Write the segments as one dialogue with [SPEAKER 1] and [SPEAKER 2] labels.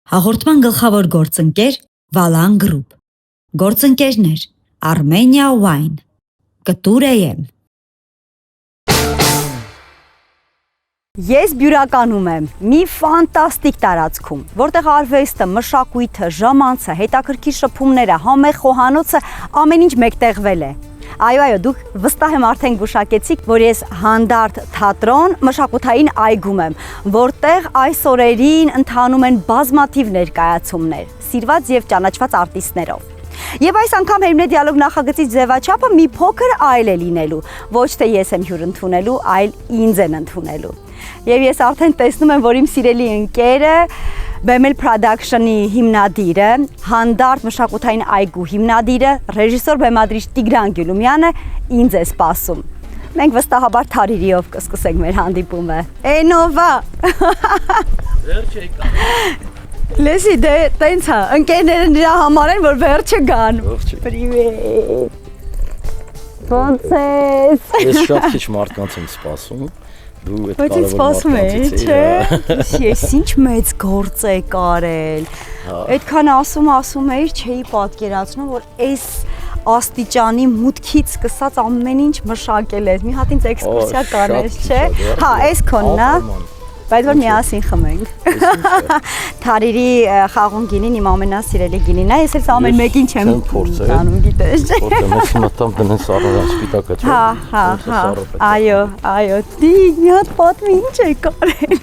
[SPEAKER 1] Հաղորդման գլխավոր գործընկեր Վալան գրուպ, գործընկերներ Armenia Wine, Կտուր AM։
[SPEAKER 2] Ես Բյուրականում եմ մի ֆանտաստիկ տարածքում, որտեղ արվեստը, մշակույթը, ժամանցը, հետաքրքիր շփումները, համեղ խոհանոցը ամեն ինչ մեկտեղվել է։ Այո, դուք վստահ եմ արդեն գուշակեցիք, որ ես հանդարտ թատրոն մշակութային այգում եմ, որտեղ այս օրերին ընթանում են բազմաթիվ ներկայացումներ, սիրված եւ ճանաչված արտիստներով։ Եվ այս անգամ Հերմնե դիալոգ նախագծի ձևաչափը մի փոքր այլ է լինելու, ոչ թե ես եմ հյուր ընդունելու, այլ ինձ են ընդունելու։ Եվ ես արդեն տեսնում եմ, որ իմ սիրելի ընկերը Bemel Production-ի հիմնադիրը, հանդարտ մշակութային այգու հիմնադիրը, ռեժիսոր բեմադրիչ Տիգրան Գյուլումյանը ինձ է սպասում։ Մենք վստահաբար Թարիրիով կսկսենք մեր հանդիպումը։ Էնովա։
[SPEAKER 3] Վերջ եկա։
[SPEAKER 2] Լեսի դե տենց է, ընկերները նրա համար են, որ վերջը գան։ Պրիվետ։ Ոնց ես։
[SPEAKER 3] Ես շատ քիչ մարդկանց եմ սպասում։ Դու այդ
[SPEAKER 2] Բայց ինձ սպասում էի, չէ։ Ես ինչ մեծ գործ է կարել։ Այդքան ասում էի, չէի պատկերացնում, որ այս աստիճանի մուտքից սկսած ամեն ինչ մշակել ես։ Մի հատ ինձ էքսկուրսիա կանես, չէ։ Հա, այս քոնն է։ Բայց որ միասին խմենք։ Թարիրի խաղուն գինին իմ ամենասիրելի գինին է, ես էլ ամեն մեկին չեմ անում, գիտես, չէ։
[SPEAKER 3] Որտեղ ես մտամ տնեն սառան սպիտակը, չէ։
[SPEAKER 2] Հա, այո, դի մի հատ պատմի ինչ է կարել։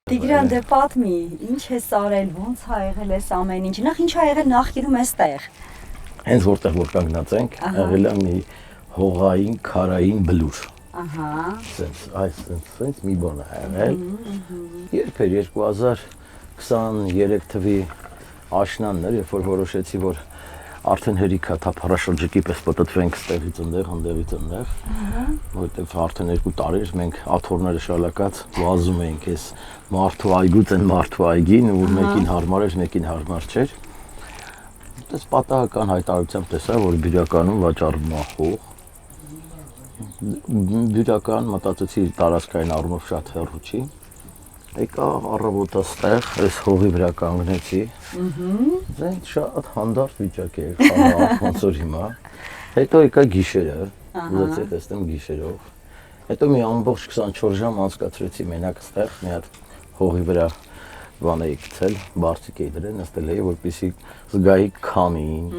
[SPEAKER 2] Տիգրան, դե պատմի, ինչ ես արել, ոնց ա եղել այս ամեն ինչ, նախ ինչ ա եղել նախկինում էստեղ։
[SPEAKER 3] Հենց որտեղ որ կանգնած ենք, եղել է մի հողային, քարային բլուր։
[SPEAKER 2] Ահա։
[SPEAKER 3] Սենց մի բան է եղել։ Երբ էր 2023 թվի աշնանն էր, երբ որ որոշեցի, որ արդեն հերիքա թափառաշրջիկի պես պատտվենք ստեղից ընդեղ, որովհետև արդեն 2 տարի էր մենք աթոռները շալակած վազում էինք այս մարդու այգուց են մարդու այգին, որ մեկին հարմար էր, մեկին հարմար չէր։ Դες պատահական հայտարարությամբ տեսա, որ Բյուրականում վաճառվում է հող։ Բյուրական մտածեցի տարածքային առումով շատ հեռու չի։ Եկա առավոտը ստեղ, այս հողի վրա կանգնեցի։ Ձեն շատ հանդարտ վիճակ էր, խաղաղ, ոնց որ հիմա։ Հետո եկա գիշերը, ուզեցի տեսնեմ գիշերով։ Հետո մի ամբողջ 24 ժամ անցկացրեցի մենակ ստեղ, մի հատ հողի վրա բան էի գցել, բարձիկ էի դրել, նստել էի, որպեսզի զգայի քամին,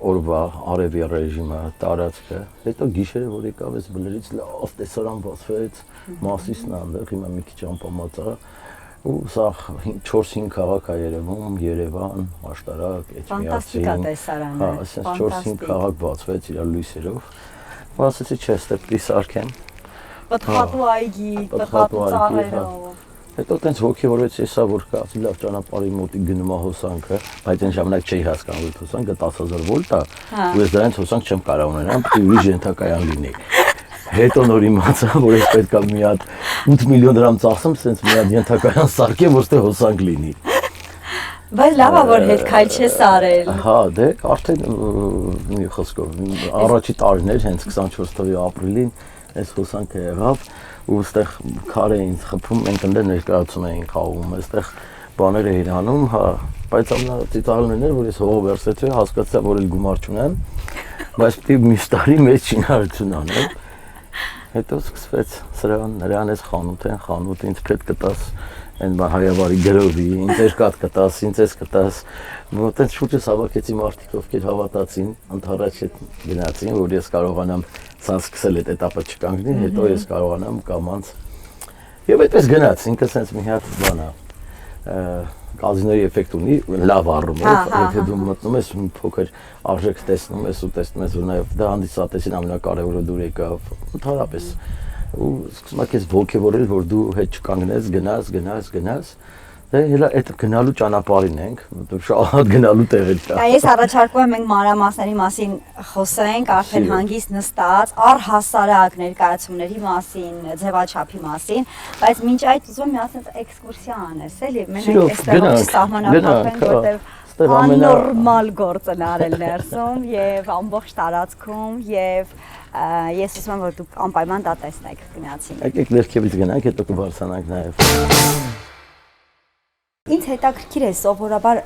[SPEAKER 3] օրվա արևի ռեժիմը, տարածքը։ Հետո գիշերը որ եկավ այս բլրից լավ տեսարան բացվեց, Մասիսն այնտեղ հիմա մի քիչ անպամած է, ու սա 4-5 քաղաք է երևում, Երևան, Աշտարակ, Էջմիածին։
[SPEAKER 2] Ֆանտաստիկա տեսարանը։
[SPEAKER 3] Հա, այսպես 4-5 քաղաք բացվեց իր լույսերով։ Ու ասեցի, չէ, ստեպի սարքեմ։
[SPEAKER 2] Պտղատու այգի, պտղատու ծառերով։
[SPEAKER 3] Հետո տենց ոգևորվեցի, սա որ կա, լավ ճանապարհի մոտիկ գնում է հոսանքը, բայց այն ժամանակ չէի հասկանում, որ հոսանքը 10000 վոլտ է, ու ես դրանից հոսանք չեմ կարող ունենալ, պետք է ուրիշ ենթակայան լինի։ Հետո նոր իմացա, որ ես պետք է մի հատ 8 միլիոն դրամ ծախսեմ, սենց մի հատ ենթակայան սարքեմ, որտեղ հոսանք լինի։
[SPEAKER 2] Բայց լավ է, որ հետ քայլ չես արել։
[SPEAKER 3] Հա, դե արդեն մի խոսքով առաջի տարիներ, հենց 24 թվականի ապրիլին այս հոսանքը եղավ ու այստեղ քար էին խփում, մենք ընդեր ներկայացում էինք խաղում, այստեղ բաներ էին անում, հա, բայց ամենածիծաղելն էր, որ ես հողը վերցրեցի, հասկացա, որ էլ գումար չունեմ, բայց պետք է մյուս տարի մեծ շինարարություն անեմ։ Հետո սկսվեց սրան, նրան էս խանութ ինձ պետք կտաս, այն հայավարի գրովի, ինձ երկաթ կտաս, ինձ էս կտաս, այտենց շուրջս հավաքեցի մարդիկ, ովքեր հավատացին, ընդառաջ գնացին, որ ես կարողանամ սա սկսել այդ էտապը չկանգնի, հետո ես կարողանամ կամանց։ Եվ այդպես գնաց, ինքը սենց մի հատ բան է, կազինոյի էֆեկտ ունի, լավ առումով, եթե դու մտնում ես մի փոքր արժեք տեսնում ես ու տեսնում ես, որ նաև դա հանդիսատեսին ամենակարևորը դուր եկավ, ընդհանրապես ու սկսում եք ես ոգևորել, որ դու հետ չկանգնես, գնաս, դե հելա այդ գնալու ճանապարհին ենք, շատ գնալու տեղեր կա։
[SPEAKER 2] Ես առաջարկում եմ մենք մանրամասների մասին խոսենք, արդեն հանգիստ նստած, առհասարակ ներկայացումների մասին, ձևաչափի մասին, բայց մինչ այդ ուզում եմ մի հատ էքսկուրսիա անես, էլի, մենք այստեղ սահմանափակվենք, որտեղ աննորմալ գործ են արել ներսում եւ ամբողջ տարածքում եւ ես ուզում եմ որ դուք անպայման դա տեսնեք գնացին։
[SPEAKER 3] Եկեք ներքևից գնանք, հետո կբարձրանանք նաեւ։
[SPEAKER 2] Ինձ հետաքրքիր է սովորաբար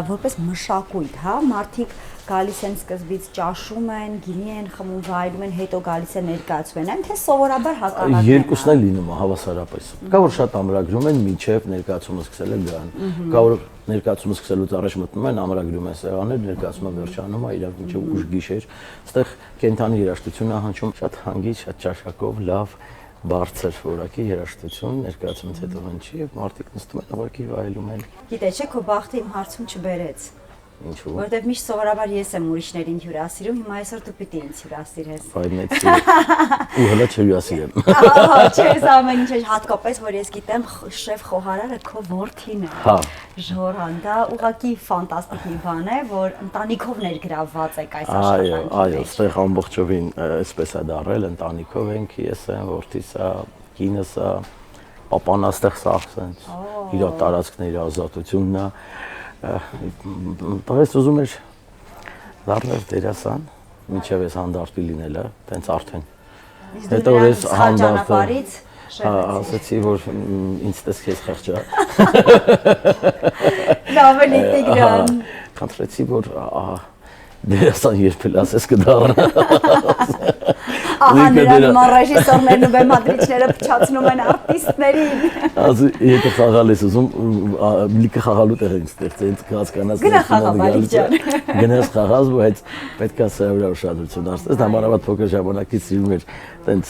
[SPEAKER 2] որպես մշակույթ, հա, մարդիկ գալիս են սկզբից ճաշում են, գինի են խմում, վայելում են, հետո գալիս են ներկայացում են, թե սովորաբար հակառակն է։
[SPEAKER 3] Երկուսն էլ լինում է հավասարապես։ Կա որ շատ ամրագրում են միջև ներկայացումը սկսել է գան։ Կա որ ներկայացումը սկսելուց առաջ մտնում են, ամրագրում են սեղաններ, ներկայացումը վերջանում է, իրավ մինչև ուշ գիշեր։ Այստեղ կենթանի երաժշտություն է հնչում, շատ հանգիստ, շատ ճաշակով, լավ, բարձր որակի երաժշտություն, ներկայացումից հետո հնչի եւ մարդիկ նստում են ուղղակի վայելում են։
[SPEAKER 2] Գիտես, չէ, քո բախտը իմ հարցում չբերեց։
[SPEAKER 3] Ինչու՞։
[SPEAKER 2] Որտեվ միշտ սովորաբար ես եմ ուրիշներին հյուրասիրում, հիմա այսօր դու պիտի ինձ հյուրասիրես։
[SPEAKER 3] Բայնեցի։ Ու հələ չհյուրասիրեմ։
[SPEAKER 2] Ահա, չես ամեն ինչ հատկապես, որ ես գիտեմ, շեֆ խոհարարը քո որդին է։
[SPEAKER 3] Հա։
[SPEAKER 2] Ժորան, դա ուղղակի ֆանտաստիկ մի բան է, որ ընտանիքով ներգրավված եք այս
[SPEAKER 3] Այո,
[SPEAKER 2] աշխատանքի
[SPEAKER 3] այո,
[SPEAKER 2] մեջ։
[SPEAKER 3] այստեղ ամբողջովին այսպես է դարել, ընտանիքով ենք, ես եմ, որդիս է, կինս է, պապան այստեղ սա ասենց, իր տարածքների ազատությունն է։ Բայց ուզում էր դառնել դերասան, մինչև ես հանդարտի լինելը, տենց արդեն։ Հետո որ ես
[SPEAKER 2] հանդարտից
[SPEAKER 3] ասացի, որ ինձ տեսքես խեղճա։
[SPEAKER 2] Լավ է Տիգրան։
[SPEAKER 3] Խնդրեցի, որ դերասան երբել ասես կդառնա։
[SPEAKER 2] Ահա նրան նման ռեժիսորներն ու բեմադրիչները փչացնում են արտիստներին։
[SPEAKER 3] Ասի, եթե խաղալ ես ուզում, լիքը խաղալու տեղ են ստեղծել, հասկանաս։
[SPEAKER 2] Գնա խաղա, Վալիկ ջան։
[SPEAKER 3] Գնաս խաղաս, բայց պետք է սա վրա ուշադրություն դարձնես, համարավատ փոքր ժամանակից սիրում էր տենց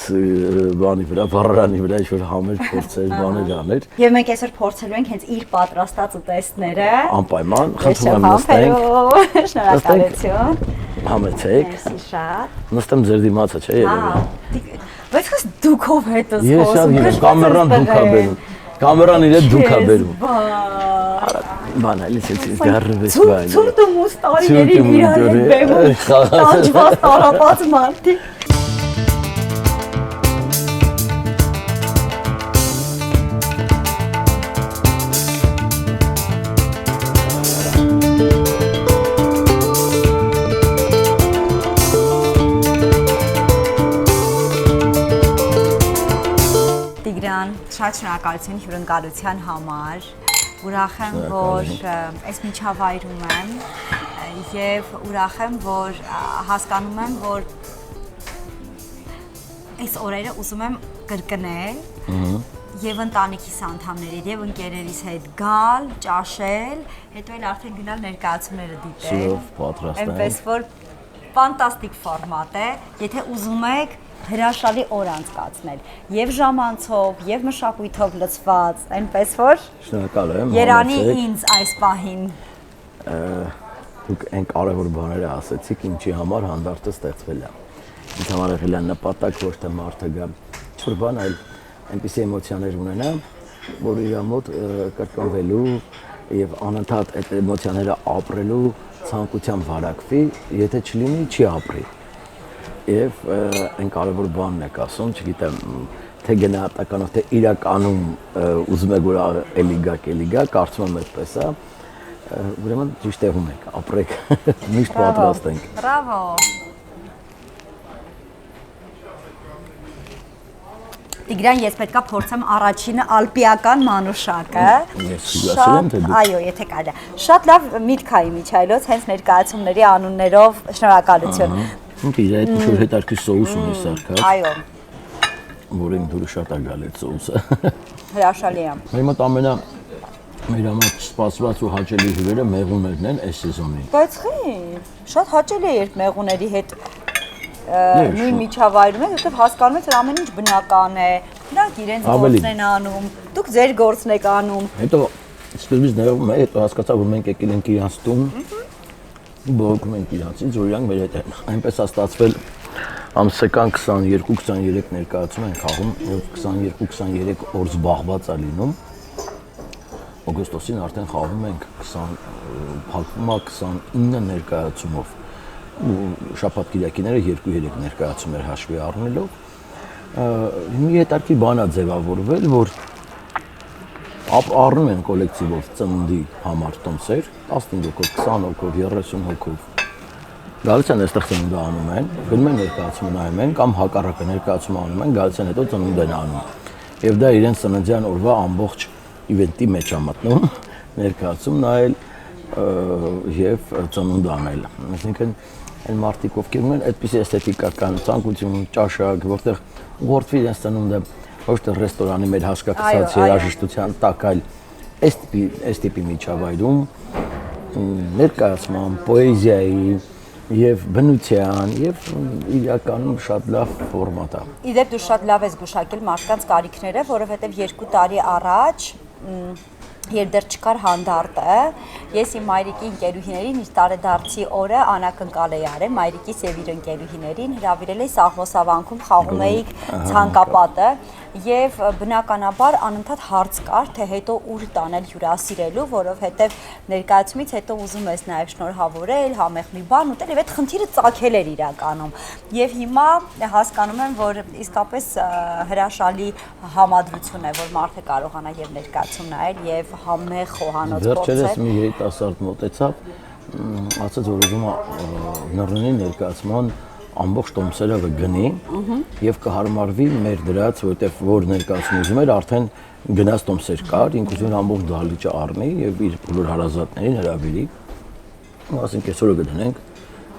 [SPEAKER 3] բանի վրա, վառարանի վրա ինչ-որ համեր փորձեր, բաներ աներ։
[SPEAKER 2] Եվ մենք այսօր փորձելու ենք հենց իր պատրաստած ուտեստները։
[SPEAKER 3] Անպայման, խնդրում եմ նստենք։
[SPEAKER 2] Շնորհակալություն։
[SPEAKER 3] Համեցեք։
[SPEAKER 2] Մերսի շատ։
[SPEAKER 3] Նստեմ ձեր դիմացը, չէ՞ երևի։
[SPEAKER 2] Բայց խես դուքով հետս խոսում։
[SPEAKER 3] Ես շատ գիտեմ, կամերան դուք ա բերում։ Կամերան իր դուք ա բերում։ Բան այլից էս դարրվես բան։
[SPEAKER 2] Ցուրտ ու մուստարիներին իրար են բեմում։ Տանջված տարապած մարդիկ։ Շատ շնորհակալություն հյուրընկալության համար։ Ուրախ եմ, որ այս միջավայրում եմ եւ ուրախ եմ, որ հասկանում եմ, որ այս օրերը ուզում եմ կրկնել եւ ընտանիքիս անդամների եւ ընկերերիս հետ գալ, ճաշել, հետո էլ արդեն գնալ ներկայացումները դիտել։
[SPEAKER 3] Շուտ պատրաստ եմ։
[SPEAKER 2] Այնպես որ ֆանտաստիկ ֆորմատ է, եթե ուզում եք հրաշալի օր անցկացնել եւ ժամանցով եւ մշակույթով լցված, այնպես որ
[SPEAKER 3] շնորհակալ եմ։
[SPEAKER 2] Երանի ինձ այս պահին։
[SPEAKER 3] Դուք այն կարևոր բաները ասացիք, ինչի համար հանդարտը ստեղծվել է։ Ինձ համար եղել է նպատակ, ոչ թե մարդը գա ինչ-որ բան, այլ այնպիսի էմոցիաներ ունենա, որ իր մոտ կրկնվելու եւ անընդհատ այդ էմոցիաները ապրելու ցանկությամբ վարակվի, եթե չլինի, չի ապրի։ Եվ այն կարևոր բանն եք ասում, չգիտեմ, թե գնահատականով, թե իրականում ուզում եք որ էլի գա, կարծում եմ այդպես է, ուրեմն ճիշտ տեղում եք, ապրեք, միշտ պատրաստ ենք։
[SPEAKER 2] Բրավո։ Տիգրան, ես պետքա փորձեմ առաջինը ալպիական մանուշակը։
[SPEAKER 3] Ես հյուրասիրեմ, թե դուք։
[SPEAKER 2] Այո, եթե կարելի է։ Շատ լավ միտք է միջայլոց, հենց ներկայացումների անուններով շնորհակալություն։
[SPEAKER 3] Ինքը այդ ինչ-որ հետարքի սոուս ունի սարքած։
[SPEAKER 2] Այո։
[SPEAKER 3] Որին դուրս շատ է գալ այդ սոուսը։
[SPEAKER 2] Հրաշալի է։
[SPEAKER 3] Մեր համար սպասված ու հաճելի հյուրերը մեղուներն են այս սեզոնին։
[SPEAKER 2] Բայց խի, շատ հաճելի է երբ մեղուների հետ նույն միջավայրում եք, որտեղ հասկանում եք, որ ամեն ինչ բնական է, նրանք իրենց գործն են անում, դուք ձեր գործն եք անում։
[SPEAKER 3] Հետո սկզբից նեղվում է, հետո հասկացա, որ մենք եկել ենք իրանց տուն, բողոքում ենք իրանցից, որ իրանք մեր հետ են։ Այնպես է ստացվել ամսական 22-23 ներկայացում են խաղում, եւ 22-23 օր զբաղված է լինում։ Օգոստոսին արդեն խաղում ենք 20 փակվում է 29 ներկայացումով։ Շաբաթ կիրակիները 2-3 ներկայացումներ հաշվի առնելով մի հետարքի բան է ձևավորվել, որ առնում են կոլեկտիվով ծննդի համար տոմսեր 15 հոգով, 20 հոգով, 30 հոգով։ Գալիս են այստեղ ծնունդը անում են, գնում են ներկայացում նայում են կամ հակառակը ներկայացում անում են, գալիս են հետո ծնունդ են անում։ Եվ դա իրենց ծննդյան օրվա ամբողջ իվենտի մեջ է մտնում, ներկայացում նայել եւ ծնունդ անել։ Այսինքն այն մարդիկ ովքեր ունեն այդպիսի էսթետիկական ցանկություն, ճաշակ, որտեղ ուղղորդվի իրենց ծնունդը ոչ թե ռեստորանի մեր հասկացած երաժշտության տակ, այլ այս տիպի միջավայրում ներկայացման, պոեզիայի եւ բնության եւ իրականում շատ լավ ֆորմատ է։
[SPEAKER 2] Իդեպ դու շատ լավ ես գուշակել մարդկանց կարիքները, որովհետեւ 2 տարի առաջ երբ դեռ չկար հանդարտը, ես իմ մայրիկի ընկերուհիներին իր տարեդարձի օրը անակնկալ էի արել, մայրիկիս եւ իր ընկերուհիներին հրավիրել էի Սաղմոսավանքում խաղում էիք ցանկապատը եւ բնականաբար անընդհատ հարց կար, թե հետո ուր տանել հյուրասիրելու, որովհետեւ ներկայացումից հետո ուզում ես նաեւ շնորհավորել, համեղ մի բան ուտել եւ այդ խնդիրը ծագել էր իրականում։ Եվ հիմա հասկանում եմ, որ իսկապես հրաշալի համադրություն է, որ մարդը կարողանա եւ ներկայացում նայել եւ համեղ խոհանոց փորձել։
[SPEAKER 3] Վերջերս մի երիտասարդ մոտեցավ, ասաց, որ ուզում է նռնի ներկայացման ամբողջ տոմսերը կգնի եւ կհարմարվի մեր դրած, որտեվ որ ներկայացում ուզում էր, արդեն գնաց տոմսեր կար, ինքնություն ամբողջ դահլիճը առնի եւ իր բոլոր հարազատներին հրավիրի։ Ասենք այսօր կդնենք։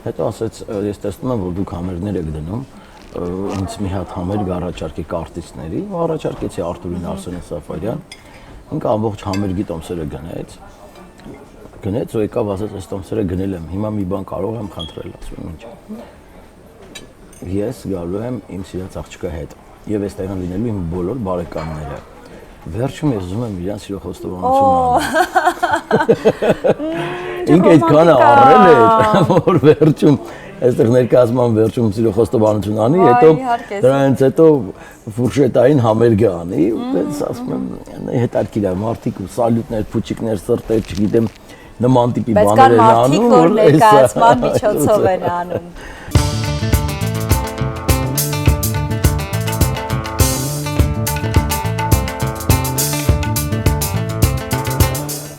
[SPEAKER 3] Հետո ասաց, ես տեսնում եմ, որ դուք համերգներ եք դնում, ինձ մի հատ համերգ առաջարկի արտիստների, առաջարկեցի Արտուրին Արսենե Սաֆարյան, ինքը ամբողջ համերգի տոմսերը գնեց ու եկավ ասաց, այս տոմսերը գնել եմ, հիմա մի բան կարող եմ խնդրել, ասում եմ, ինչ։ Ես գալու եմ իմ սիրած աղջկա հետ եւ այստեղ են լինելու իմ բոլոր բարեկամները։ Վերջում ես ուզում եմ իրան սիրո խոստովանություն անել։ Ինքը այդքան առել էր, որ վերջում այստեղ ներկայացման վերջում սիրո խոստովանություն անի, հետո դրանից հետո ֆուրշետային համերգ անի, ու դες ասում եմ, հետաքրքիր է, մարդիկ ու սալյուտներ, փուչիկներ, սրտեր, չգիտեմ, նման տիպի բաներ են անում,
[SPEAKER 2] որ ներկայացման միջոցով են անում։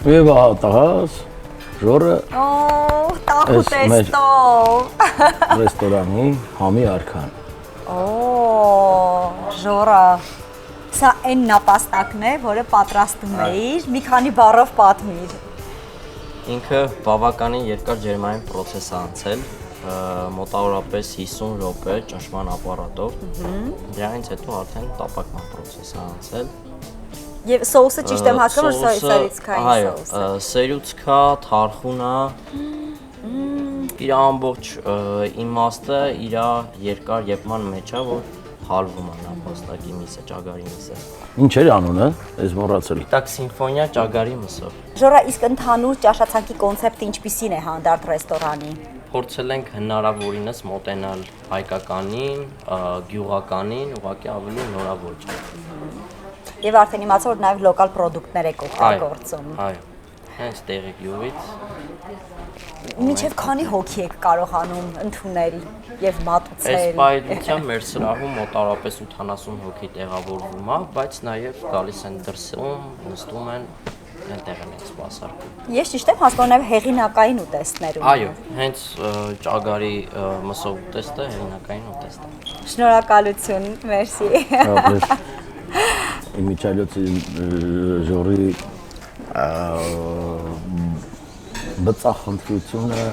[SPEAKER 3] Եվ տղաս, Ժորը
[SPEAKER 2] տախուտեստով
[SPEAKER 3] ռեստորանի համի արքան։
[SPEAKER 2] Ժորա, սա այն նապաստակն է, որը պատրաստում էիր, մի քանի բառով պատմիր։
[SPEAKER 4] Ինքը բավականին երկար ջերմային պրոցես է անցել, մոտավորապես 50 րոպե ճնշման ապարատով, դրանից հետո արդեն տապակման պրոցես է անցել։
[SPEAKER 2] Եվ սոուսը ճիշտ եմ հասկանում, որ սերուցքային սոուս է։
[SPEAKER 4] Այո, սերուցքա, թարխունա, իր ամբողջ իմաստը իր երկար եփման մեջ է, որ հալվում է նապաստակի միսը, ճագարի միսը։
[SPEAKER 3] Ինչ էր անունը, ես մոռացել։
[SPEAKER 4] Տակ սիմֆոնիա ճագարի մսով։
[SPEAKER 2] Ժորա, իսկ ընդհանուր ճաշացանկի կոնցեպտը ինչպիսին է հանդարտ ռեստորանի։
[SPEAKER 4] Փորձել ենք հնարավորինս մոտենալ հայկականին, գյուղականին, ուղղակի ավելի նորավոր։
[SPEAKER 2] Եվ արդեն իմացա, որ նաև լոկալ պրոդուկտներ եք օգտագործում։
[SPEAKER 4] Այո, հենց տեղի գյուղից։
[SPEAKER 2] Մինչև քանի հոգի եք կարողանում ընդունել եւ մատուցել։
[SPEAKER 4] Այս պայծության մեր սրահում մոտավորապես 80 հոգի տեղավորվում է, բայց նաև գալիս են դրսում, նստում են, այնտեղ են սպասարկում։
[SPEAKER 2] Ես ճիշտ եմ հասկանում նաև հեղինակային ուտեստներ ունի։
[SPEAKER 4] Այո, հենց ճագարի մսով ուտեստը հեղինակային ուտեստ է։
[SPEAKER 2] Շնորհակալություն, մերսի։
[SPEAKER 3] Իմիջիայլոցի Ժորի բծախնդրությունը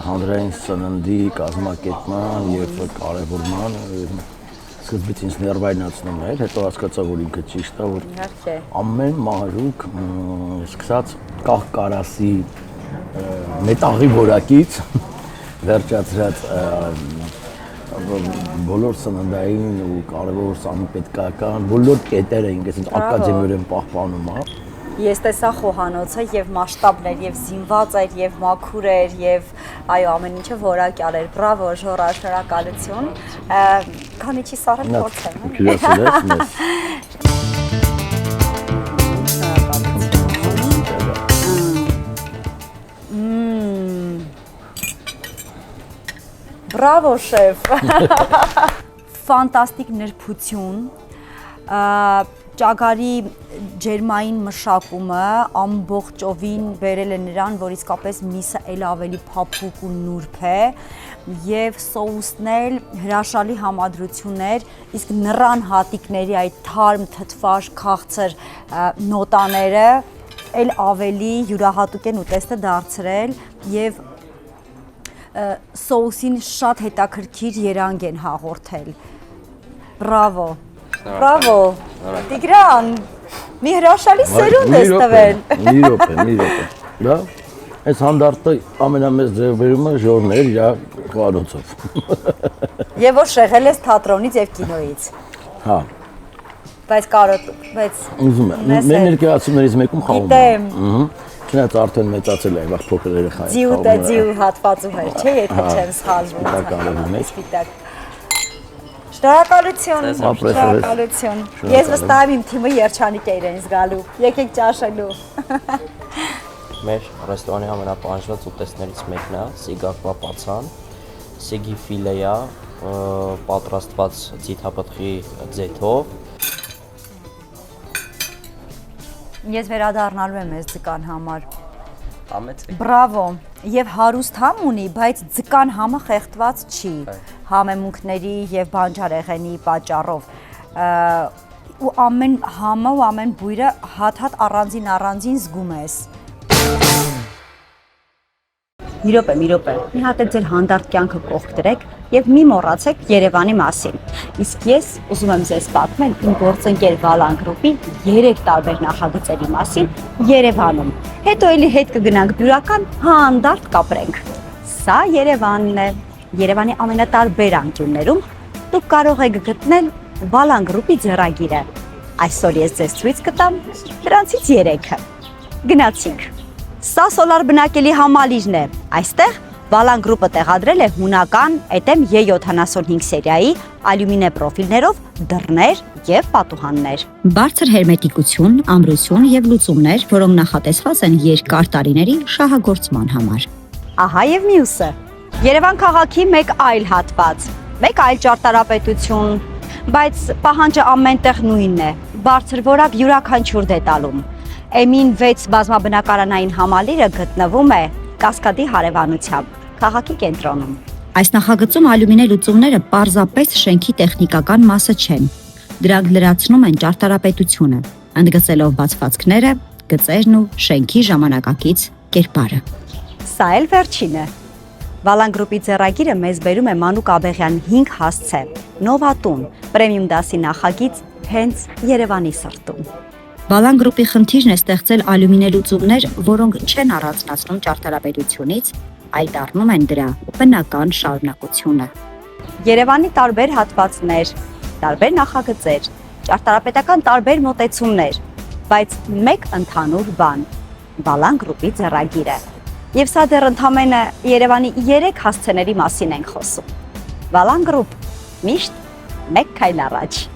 [SPEAKER 3] հանրային սննդի կազմակերպման եւ կարեւորման սկզբից ինձ ներվայնացնում էր, հետո հասկացա, որ ինքը ճիշտ է, որ ամեն մանրուք սկսած կահ-կարասի մետաղի որակից վերջացրած բոլոր սննդային ու կարևոր սանիտետական բոլոր կետերը ինքս ակադեմիորեն պահպանում է։
[SPEAKER 2] Ես տեսա խոհանոցը եւ մասշտաբն էր եւ զինված էր եւ մաքուր էր եւ այո ամեն ինչը որակյալ էր։ Բրավո Ժորա, շնորհակալություն։ Քանի չի սարել փորձեմ։
[SPEAKER 3] Հյուրասիրել ես մեզ։
[SPEAKER 2] Բրավո շեֆ։ Ֆանտաստիկ նրբություն, ճագարի ջերմային մշակումը ամբողջովին բերել է նրան, որ իսկապես միսը էլ ավելի փափուկ ու նուրբ է եւ սոուսն էլ հրաշալի համադրություններ, իսկ նռան հատիկների այդ թարմ, թթվաշ, քաղցր նոտաները էլ ավելի յուրահատուկ են ուտեստը դարձրել եւ սոուսին շատ հետաքրքիր երանգ են հաղորդել։ Բրավո։ Բրավո։ Տիգրան, մի հրաշալի սերունդ ես տվել։
[SPEAKER 3] Մի րոպե։ Դա այս հանդարտը ամենամեծ ձևերումը ժորն էր իր խառնոցով։
[SPEAKER 2] Եվ որ շեղել ես թատրոնից եւ կինոից։
[SPEAKER 3] Հա։
[SPEAKER 2] Բայց
[SPEAKER 3] ուզում եմ։ Մեր ներկայացումներից մեկում խաղում եմ։ Չնայած արդեն մեծացել է, այլ փոքր երեխա է։
[SPEAKER 2] Ձիու հատվածում էր, չէ՞, եթե չեմ սխալվում։
[SPEAKER 3] Սպիտակ։
[SPEAKER 2] Շնորհակալություն։ Ես վստահ եմ իմ թիմը երջանիկ է իրեն զգալու։ Եկեք ճաշելու։
[SPEAKER 4] Մեր ռեստորանի ամենապահանջված ուտեստներից մեկն է սիգակվա պացան, սիգի ֆիլեա, պատրաստված ձիթապտղի ձեթով։
[SPEAKER 2] Ես վերադառնալու եմ այս ձկան համար։
[SPEAKER 4] Համեցեք։
[SPEAKER 2] Բրավո։ Եւ հարուստ համ ունի, բայց ձկան համը խեղդված չի համեմունքների եւ բանջարեղենի պատճառով։ Ու ամեն համը ու ամեն բույրը հատ առանձին զգում ես։ Մի րոպե։ Մի հատ էլ ձեր հանդարտ կյանքը կողք դրեք եւ մի մոռացեք Երևանի մասին։ Իսկ ես ուզում եմ ձեզ պատմել իմ գործընկեր Վալան գրուպի 3 տարբեր նախագծերի մասին Երևանում։ Հետո էլի հետ կգնանք բյուրական հանդարտ կապրենք։ Սա Երևանն է։ Երևանի ամենատարբեր անկյուններում դուք կարող եք գտնել Վալան գրուպի ձեռագիրը։ Այսօր ես ձեզ ցույց կտամ դրանցից 3-ը։ Գնացինք։ Սա սոլար բնակելի համալիրն է։ Այստեղ Վալան գրուպը տեղադրել է հունական ETEM E75 սերիայի ալյումինե պրոֆիլներով դռներ եւ պատուհաններ։
[SPEAKER 1] Բարձր հերմետիկություն, ամրություն եւ լուծումներ, որոնք նախատեսված են երկար տարիների շահագործման համար։
[SPEAKER 2] Ահա եւ մյուսը։ Երևան քաղաքի մեկ այլ հատված, մեկ այլ ճարտարապետություն, բայց պահանջը ամենտեղ նույնն է։ Բարձր որակ յուրաքանչյուր դետալում։ Էմին 6 բազմաբնակարանային համալիրը գտնվում է Կասկադի հարևանությամբ, քաղաքի կենտրոնում։
[SPEAKER 1] Այս նախագծում ալյումինե լուծումները պարզապես շենքի տեխնիկական մասը չեն։ Դրանք լրացնում են ճարտարապետությունը, ընդգծելով բացվածքները, գծերն ու շենքի ժամանակակից կերպարը։
[SPEAKER 2] Սա էլ վերջինը։ Վալան գրուպի ձեռագիրը մեզ բերում է Մանուկ Աբեղյանի 5 հասցե, Նովատուն, պրեմիում դասի նախագիծ հենց Երևանի սրտում։
[SPEAKER 1] Վալան գրուպի խնդիրն է ստեղծել ալյումինե լուծումներ, որոնք չեն առանձնացնում ճարտարապետությունից, այլ դառնում են դրա բնական շարունակությունը։
[SPEAKER 2] Երևանի տարբեր հատվածներ, տարբեր նախագծեր, ճարտարապետական տարբեր մոտեցումներ, բայց մեկ ընդհանուր բան՝ Վալան գրուպի ձեռագիրը։ Եվ սա դեռ ընդամենը Երևանի 3 հասցեների մասին ենք խոսում։ Վալան գրուպ, միշտ մեկ քայլ առաջ։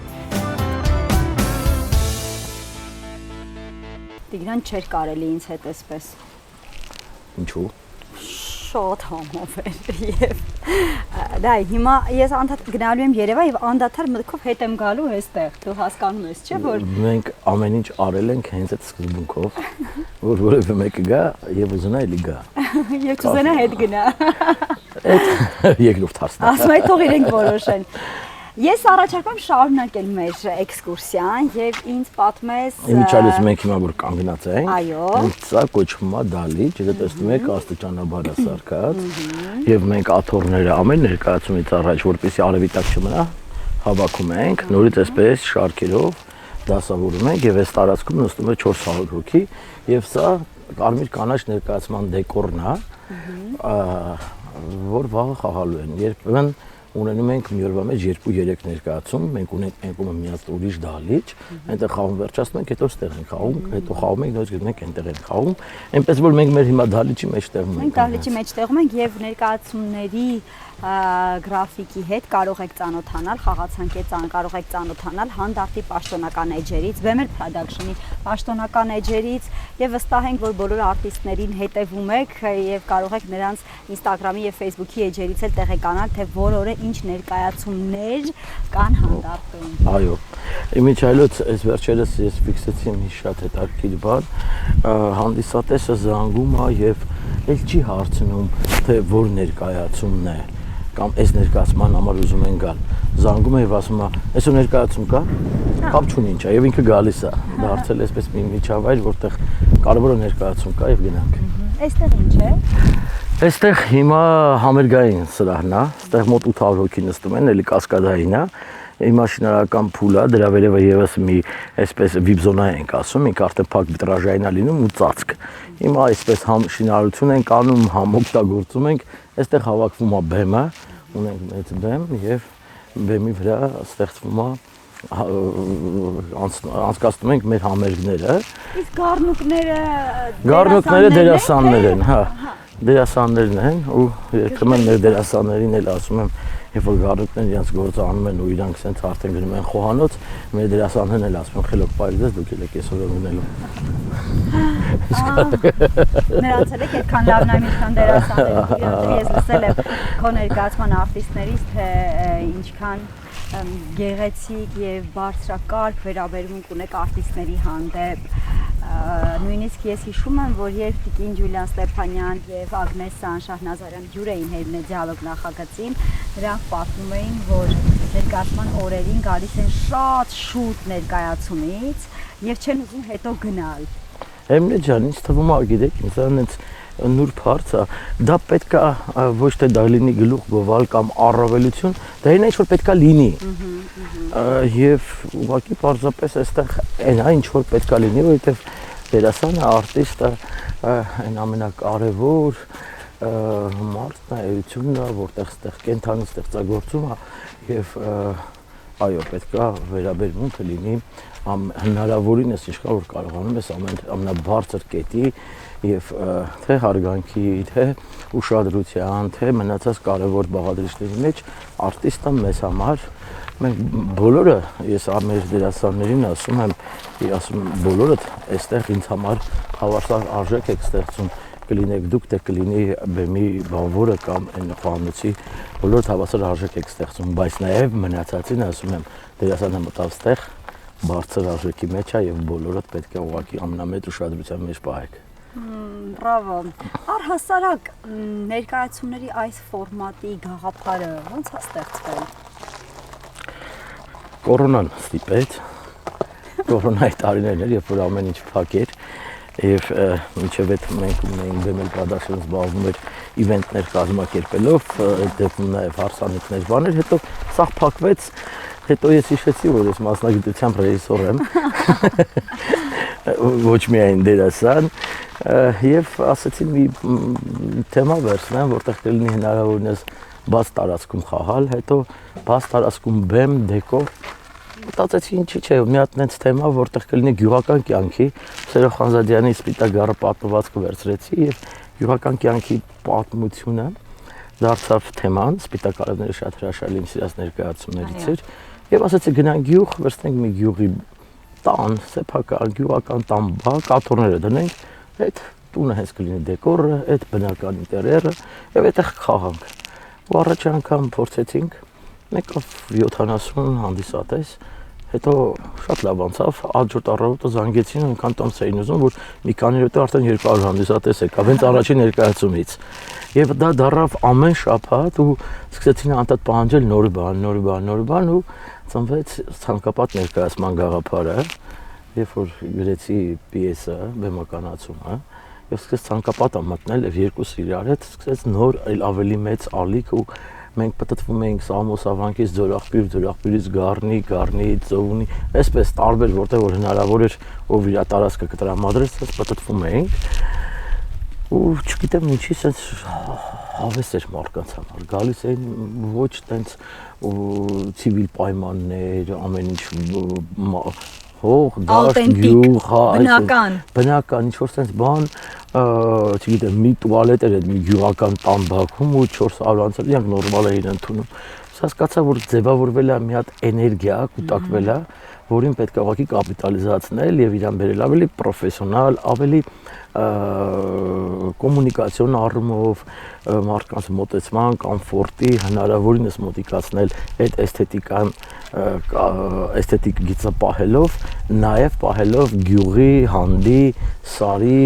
[SPEAKER 2] Տիգրան չէր կարելի ինձ հետ էսպես։
[SPEAKER 3] Ինչու։
[SPEAKER 2] Շատ համով էր եւ դա հիմա ես անդադ գնալու եմ Երևան եւ անդադար մտքով հետ եմ գալու այստեղ։ Դու հասկանում ես, չէ՞ որ
[SPEAKER 3] մենք ամեն ինչ արել ենք հենց այդ սկզբունքով, որ որևէ մեկը գա եւ ուզենա էլի գա։
[SPEAKER 2] Եվ կուզենա հետ գնա։
[SPEAKER 3] Այդ երկրորդ հարցն է։
[SPEAKER 2] Ասում եմ թող իրենք որոշեն։ Ես առաջարկում եմ շարունակել մեր էքսկուրսիան եւ ինձ պատմես։
[SPEAKER 3] Իմիջիայլոց մենք հիմա որ կանգնած ենք։
[SPEAKER 2] Այո։
[SPEAKER 3] Սա կոչվում է դալիճ, եթե տեսնում եք աստիճանաբար է սարքած։ Եւ մենք աթոռները ամեն ներկայացումից առաջ, որպեսզի արևի տակ չմնա, հավաքում ենք, նորից այսպես շարքերով դասավորում ենք եւ այս տարածքում նստում է 400 հոգի եւ սա կարմիր կանաչ ներկայացման դեկորն է, որ վաղը խաղալու են։ Երբեմն ունենում ենք մի օրվա մեջ 2-3 ներկայացում, մենք ունենք մեկում միած ուրիշ դահլիճ, այնտեղ խաղում վերջացնում ենք, հետո ստեղ ենք խաղում, հետո խաղում ենք, նույնիսկ մենք այնտեղ ենք խաղում, այնպես որ մենք մեր հիմա դահլիճի մեջտեղում ենք։
[SPEAKER 2] Մենք դահլիճի մեջտեղում ենք եւ ներկայացումների գրաֆիկի հետ կարող եք ծանոթանալ, խաղացանկի կարող եք ծանոթանալ հանդարտի պաշտոնական էջերից, Bemer Production-ի պաշտոնական էջերից եւ վստահ ենք, որ բոլոր արտիստներին հետևում եք եւ կարող եք նրանց Instagram-ի եւ Facebook-ի էջերից էլ տեղեկանալ, թե որ օրը ինչ ներկայացումներ կան հանդարտում։
[SPEAKER 3] Այո։ Իմիջիայլոց այս վերջերս ես ֆիքսեցի մի շատ հետաքրքիր բան, հանդիսատեսը զանգում է եւ էլ չի հարցնում, թե որ ներկայացումն է կամ այս ներկայացման համար ուզում են գալ։ զանգում է եւ ասում է, «Այսօր ներկայացում կա»։ Կապ չունի ինչա, եւ ինքը գալիս է։ Դարձել է այսպես մի միջավայր, որտեղ կարևորը ներկայացում կա եւ գնանք։
[SPEAKER 2] Այստեղ ինչ է։
[SPEAKER 3] Այստեղ հիմա համերգային սրահն է, այստեղ մոտ 800 հոգի նստում են, էլի կասկադային է։ Հիմա շինարարական փուլ է, դրա վերևը եւս մի այսպես VIP զոնա ենք ասում, ինքը արդեն փակ վիտրաժային է լինում ու ծածկ։ Հիմա այսպես շինարարություն ենք անում, օգտագործում ենք, այստեղ հավաքվում է բեմը, ունենք մեծ բեմ եւ բեմի վրա ստեղծվում է անցկացնում ենք մեր համերգները։
[SPEAKER 2] Իսկ գառնուկները
[SPEAKER 3] դերասաններ են, հա։ Դերասաններն են ու երբեմն մեր դերասաններին էլ ասում եմ, երբ որ գառնուկներն իրենց գործը անում են ու իրանք սենց արդեն գնում են խոհանոց, մեր դերասաններն էլ ասում են խելոք պարիզես դուք եք այսօր ունելու։
[SPEAKER 2] Նրանց էլ եք այդքան լավ նայում, ինչքան դերասաններ։ Ես լսել եմ քո ներկայացման արտիստներից, թե ինչքան գեղեցիկ եւ բարձրակարգ վերաբերմունք ունեք արտիստների հանդեպ։ Նույնիսկ ես հիշում եմ, որ երբ Տիկին Ջուլիան Ստեփանյան եւ Ագնես Շահնազարյան հյուր էին Հերմե դիալոգ նախագծին, նրանք պատմում էին, որ ներկայացման օրերին գալիս են շատ շուտ ներկայացումից եւ չեն ուզում հետո գնալ։
[SPEAKER 3] Հերմե ջան, ինձ թվում է, գիտեք, ինձ այնց նուրբ հարց է, դա պետք է ոչ թե դա լինի գլուխ գովալ կամ առավելություն, դա ինչ որ պետք է լինի։ Եվ ուղղակի պարզապես այստեղ այն ինչ որ պետք է լինի, որովհետև դերասանը, արտիստը այն ամենակարևոր մարդն է, էությունն է, որտեղ ստեղ կենթանի ստեղծագործում է եւ այո, պետք է վերաբերմունքը լինի հնարավորինս ինչքան որ կարողանում ես ամենաբարձր կետի եւ թե հարգանքի, թե ուշադրության, թե մնացած կարևոր բաղադրիչների մեջ արտիստը մեզ համար մենք բոլորը ես մեր դերասաններին ասում եմ բոլորդ այստեղ ինձ համար հավասար արժեք եք ստեղծում կլինեք դուք թե կլինի բեմի բանվորը կամ այն խոհանոցի բոլորդ հավասար արժեք եք ստեղծում բայց նաեւ մնացածին ասում եմ դերասանը մտավ ստեղ բարձր արժեքի մեջ է եւ բոլորդ պետք է ուղղակի ամենամեծ ուշադրության մեջ պահեք։
[SPEAKER 2] Բրավո։ Առհասարակ ներկայացումների այս ֆորմատի գաղափարը ո՞նց է ստեղծվել։
[SPEAKER 3] Կորոնան ստիպեց։ Կորոնայի տարիներն էր, երբ որ ամեն ինչ փակ էր եւ մինչեւ այդ մենք ունեինք բեմել պրոդակշն զբաղվում էր իվենտներ կազմակերպելով, դեպքում նաեւ հարսանիքներ բաներ, հետո սա փակվեց, հետո ես հիշեցի, որ ես մասնագիտությամբ ռեժիսոր եմ։ Ոչ միայն դերասան եւ ասացի մի թեմա վերցնեմ, որտեղ կլինի հնարավորինս բաց տարածքում խաղալ, հետո բաց տարածքում բեմ, դեկոր մտածեցի ինչի՞ չէ, մի հատ նենց թեմա, որտեղ կլինի գյուղական կյանքի, Սերո Խանզադյանի Սպիտակ գառը պատմվածքը վերցրեցի եւ գյուղական կյանքի պատմությունը դարձավ թեման, Սպիտակ արևները շատ հրաշալի իմ սիրած ներկայացումներից էր եւ ասացի գնանք գյուղ, վերցնենք մի գյուղի տան, սեփական գյուղական տան բա, կաթոռները դնենք, այդ տունը հենց կլինի դեկորը, այդ բնական ինտերիերը եւ այդտեղ խաղանք։ Ու առաջ անգամ փորձեցինք, մեկով 70 հանդիսատես, հետո շատ լավ անցավ, հաջորդ առավոտը զանգեցին, այնքան տոմս էին ուզում, որ մի քանի օր հետո արդեն 200 հանդիսատես եկավ, հենց առաջին ներկայացումից։ Եվ դա դարավ ամեն շաբաթ ու սկսեցին անդադ պահանջել նոր բան ու ծնվեց ցանկապատ ներկայացման գաղափարը, երբ որ գրեցի պիեսը, բեմականացումը, եւ սկսեց ցանկապատ մտնել եւ երկուս իրար հետ սկսեց նոր ավելի մեծ ալիք ու մենք պատտվում էինք Սամոսավանքից Ձորախբյուրից Գառնի, Ծովունի, այսպես տարբեր որտեղ որ հնարավոր էր ով իր տարածքը կտրամադրեց, այս պատտվում էինք ու չգիտեմ ինչի sense հավես էր մարդկանց համար գալիս էին ոչ տենց ցիվիլ պայմաններ ամեն ինչ հող, դաշտ, գյուղ, բնական ինչ որ sense բան, չգիտեմ, մի տուալետ էր այդ մի գյուղական տան բակում ու 400 անցել, իրանք նորմալ էին ընդունում։ Հասկացա, որ ձևավորվել է մի հատ էներգիա, կուտակվել է, որին պետք է ուղղակի կապիտալիզացնել եւ իրան բերել ավելի պրոֆեսիոնալ, ավելի կոմունիկացիոն առումով մարդկանց մոտեցման, կոմֆորտի հնարավորինս մոտիկացնել այդ էսթետիկան էսթետիկ գիծը պահելով, նաև պահելով գյուղի, հանդի, սարի,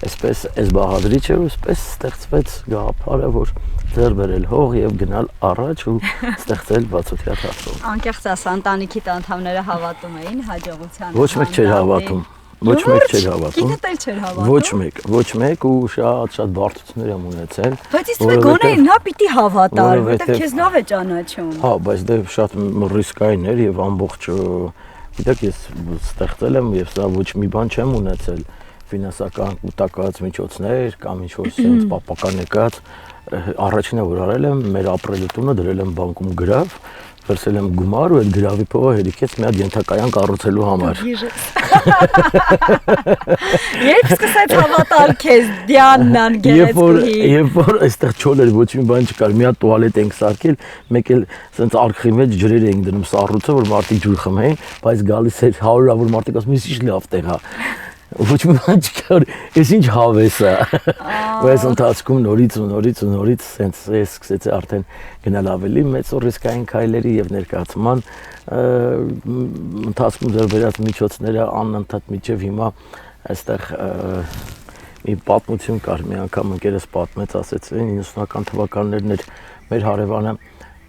[SPEAKER 3] այսպես այս բաղադրիչը, այսպես ստեղծվեց գաղափարը, որ ձեռ բերել հող եւ գնալ առաջ ու ստեղծել բացօթյա թատրոն։
[SPEAKER 2] Անկեղծ ասա, ընտանիքի տանթամները հավատում էին հաջողությանը։
[SPEAKER 3] Ոչ մեկ չէր հավատում։ Ոչ մեկ չէր հավատում։
[SPEAKER 2] Գիտե էլ չէր հավատում։
[SPEAKER 3] Ոչ մեկ ու շատ բարդություններ եմ ունեցել։
[SPEAKER 2] Բայց իսկ գոնե նա պիտի հավատար, որովհետև քեզ լավ է ճանաչում։
[SPEAKER 3] Հա, բայց դե շատ ռիսկային էր եւ ամբողջ գիտեք ես ստեղծել եմ եւ սա ոչ մի բան չեմ ունեցել ֆինանսական կուտակած միջոցներ կամ ինչ որ sense պապականեկած առաջինը որ արել եմ մեր ապրելու տունը դրել եմ բանկում գրավ վերցել եմ գումար ու այդ գրավի փողը հերիքեց մի հատ ենթակայան կառուցելու համար։
[SPEAKER 2] Երբ սկսեց հավատալ քեզ Դիանան գեղեցկուհի։
[SPEAKER 3] Երբ որ այստեղ չոներ ոչ մի բան չկար, մի հատ տուալետ ենք սարքել, մեկ էլ սենց արխի մեջ ջրեր էինք դնում սառույցը, որ մարդիկ ջուր խմեին, բայց գալիս էր հարյուրավոր մարդիկ ասում ինչ լավ տեղ է։ Ոչ մի բան չկար, ես ինչ հավես է։ Բայց ընթացքում նորից սենց ես սկսեցի արդեն գնալ ավելի մեծ ռիսկային քայլերի եւ ներկայացման ընթացքում ձեռ բերած միջոցները անընդհատ միջև հիմա այստեղ մի պատմություն կար, մի անգամ ընկերս պատմեց, ասեց 90-ական թվականներն էր մեր հարևանը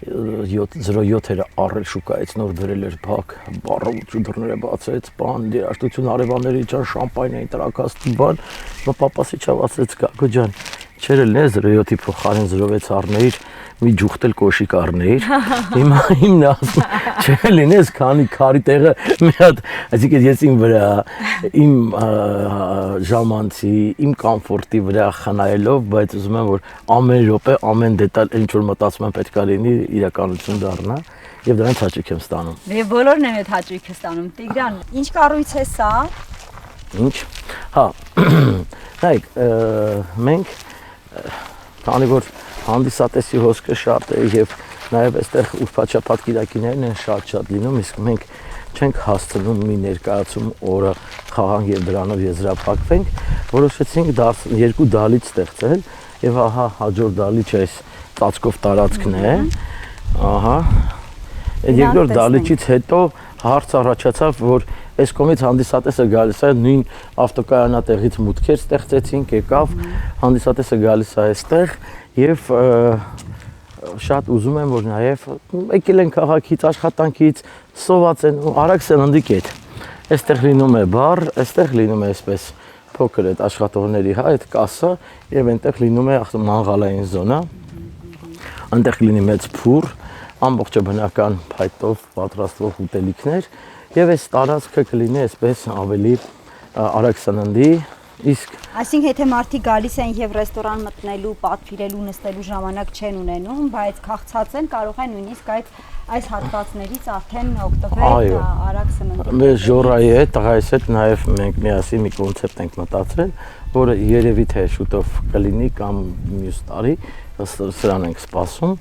[SPEAKER 3] 07 էր առել շուկայից նոր դրել էր փակ, բառավուճ դռները բացեց, բան, երաժշտություն հարևանների ջան, շամպայն էին տրակած, բան, պապասի չավ ասեց Գագո ջան, չէր լինի 07-ի փոխարեն 06 առնեիր, մի ջուխտել կոշիկ առնեիր, հիմա հիմն ասում, չէր լինի ես քանի քարի տեղը մի հատ, այսինքն ես իմ վրա, իմ ժամանցի, իմ կոմֆորտի վրա խնայելով, բայց ուզում եմ, որ ամեն րոպե, ամեն դետալ, ինչ որ մտածում եմ պետք է լինի, իրականություն դառնա եւ դրանից հաճույք եմ ստանում։
[SPEAKER 2] Եվ բոլորն են այդ հաճույքը ստանում։ Տիգրան, ինչ կառույց է սա։
[SPEAKER 3] Ինչ։ Հա։ Նայեք, մենք քանի որ հանդիսատեսի հոսքը շատ է եւ նաեւ այստեղ ուրբաթ կիրակիներն են շատ լինում, իսկ մենք չենք հասցնում մի ներկայացում օրը խաղանք եւ դրանով եզրափակվենք, որոշեցինք երկու դալիճ ստեղծել եւ ահա հաջորդ դալիճը այս ծածկով տարածքն է։ Ահա։ Այդ երկրորդ դալիճից հետո հարց առաջացավ, որ այս կողմից հանդիսատեսը գալիս է նույն ավտոկայանատեղից մուտքեր ստեղծեցինք, եկավ հանդիսատեսը գալիս է այստեղ եւ շատ ուզում եմ որ նաեւ եկել են քաղաքից, աշխատանքից, սոված են ու արագ սննդի կետ։ Այստեղ լինում է բար, այստեղ լինում է այսպես փոքր այդ աշխատողների այդ կասա եւ այնտեղ լինում է մանգալային զոնա։ Այնտեղ լինի մեծ փուռ, ամբողջը բնական փայտով պատրաստվող ուտելիքներ եւ այս տարածքը կլինի այսպես ավելի արագ սննդի, իսկ
[SPEAKER 2] այսինքն եթե մարդիկ գալիս են եւ ռեստորան մտնելու, պատվիրելու, նստելու ժամանակ չեն ունենում, բայց քաղցած են, կարող են նույնիսկ այս հատվածներից արդեն օգտվել արագ սննդի։
[SPEAKER 3] Մեր ժորայի հետ, տղայիս հետ նաեւ մենք միասին մի կոնցեպտ ենք մտածել, որը երևի թե շուտով կլինի կամ մյուս տարի, սրան ենք սպասում։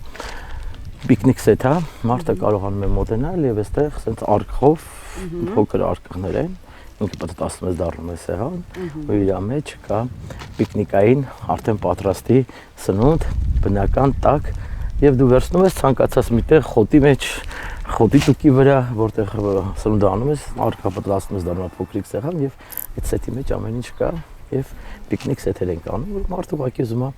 [SPEAKER 3] Պիկնիկ սեթ է, մարդը կարողանում է մոտենալ եւ այստեղ ասենց արքով փոքր արկղներ են, ինքը պատրաստում է դառնում է սեղան, ու իր մեջ կա պիկնիկային արդեն պատրաստի սնունդ, բնական տաք եւ դու վերցնում ես ցանկացած միտեղ խոտի մեջ, խոտի տուկի վրա, որտեղ սնունդ անում ես, արկղը պատրաստում ես դառնում փոքրիկ սեղան եւ այդ սեթի մեջ ամեն ինչ կա եւ պիկնիկ սեթեր ենք անում, որ մարդը ուղղակի ուզում է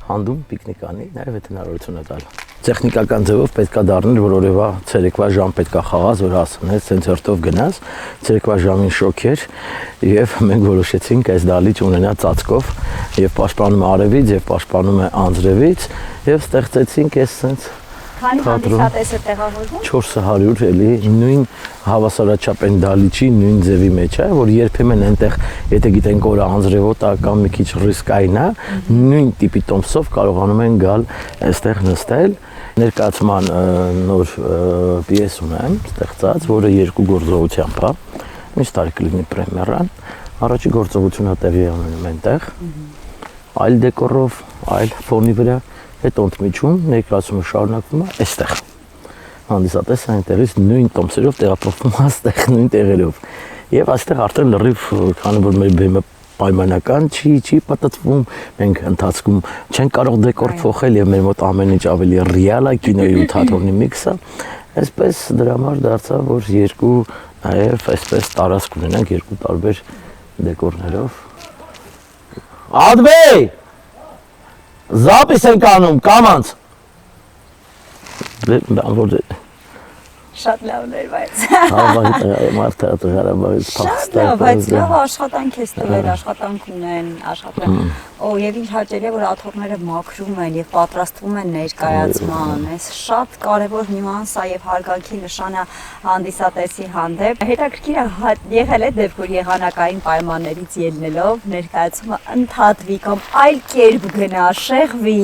[SPEAKER 3] հանդում պիկնիկ անի, նաեւ այդ հնարավորությունը տալ։ Տեխնիկական ձևով պետքա դառներ, որ օրևա ցերեկվա ժամ պետքա խաղաս, որ հասնես, ցենց հերթով գնաս, ցերեկվա ժամին շոքեր եւ մենք որոշեցինք այս դալիճ ունենա ծածկով եւ պաշտպանում է արևից եւ պաշտպանում է անձրևից եւ ստեղծեցինք այս ցենց
[SPEAKER 2] Քանի հանդիսատեսը տեղավորվում
[SPEAKER 3] 400 էլի նույն հավասարաչափ են դալիճի նույն ձևի մեջ է, որ երբեմն այնտեղ, եթե գիտենք օրը անձրևոտ է կամ մի քիչ ռիսկային է, նույն տիպի տոմսով կարողանում են գալ այստեղ նստել։ Ներկայացման նոր պիես ունեմ ստեղծած, որը երկու գործողությամբ է։ Մյուս տարի կլինի պրեմիերան։ Առաջի գործողությունը տեղի է ունենում այնտեղ։ Այլ դեկորով, այլ ֆոնի վրա, այդ ընդմիջում ներկայացումը շարունակվում է այստեղ։ հանդիսատեսը այնտեղից նույն տոմսերով տեղափոխվում այստեղ նույն տեղերով։ Եվ այստեղ արդեն լրիվ քանի որ մեր բեմը պայմանական չի պատտվում, մենք ընթացքում չենք կարող դեկոր փոխել եւ մեր մոտ ամեն ինչ ավելի ռեալ է, կինոյի ու թատրոնի միքսը, այսպես դրա համար դարձավ որ երկու նաեւ այսպես տարածք ունենանք երկու տարբեր դեկորներով։ Ադվեյ Զապիս ենք անում, կամանց։
[SPEAKER 2] Շատ լավն էր, բայց։
[SPEAKER 3] Մարդը Ղարաբաղից
[SPEAKER 2] Շատ լավ, բայց լավ աշխատանք ես տվել, աշխատանք ունեն, աշխատում։ Օ, եւ ինչ հաճելի է, որ աթոռները մաքրում են եւ պատրաստվում են ներկայացման։ Այս շատ կարեւոր նյուանս է եւ հարգանքի նշան է հանդիսատեսի հանդեպ։ Հետաքրքիր է եղել է դեպք, որ եղանակային պայմաններից ելնելով ներկայացումը ընդհատվի կամ այլ կերպ գնա, շեղվի։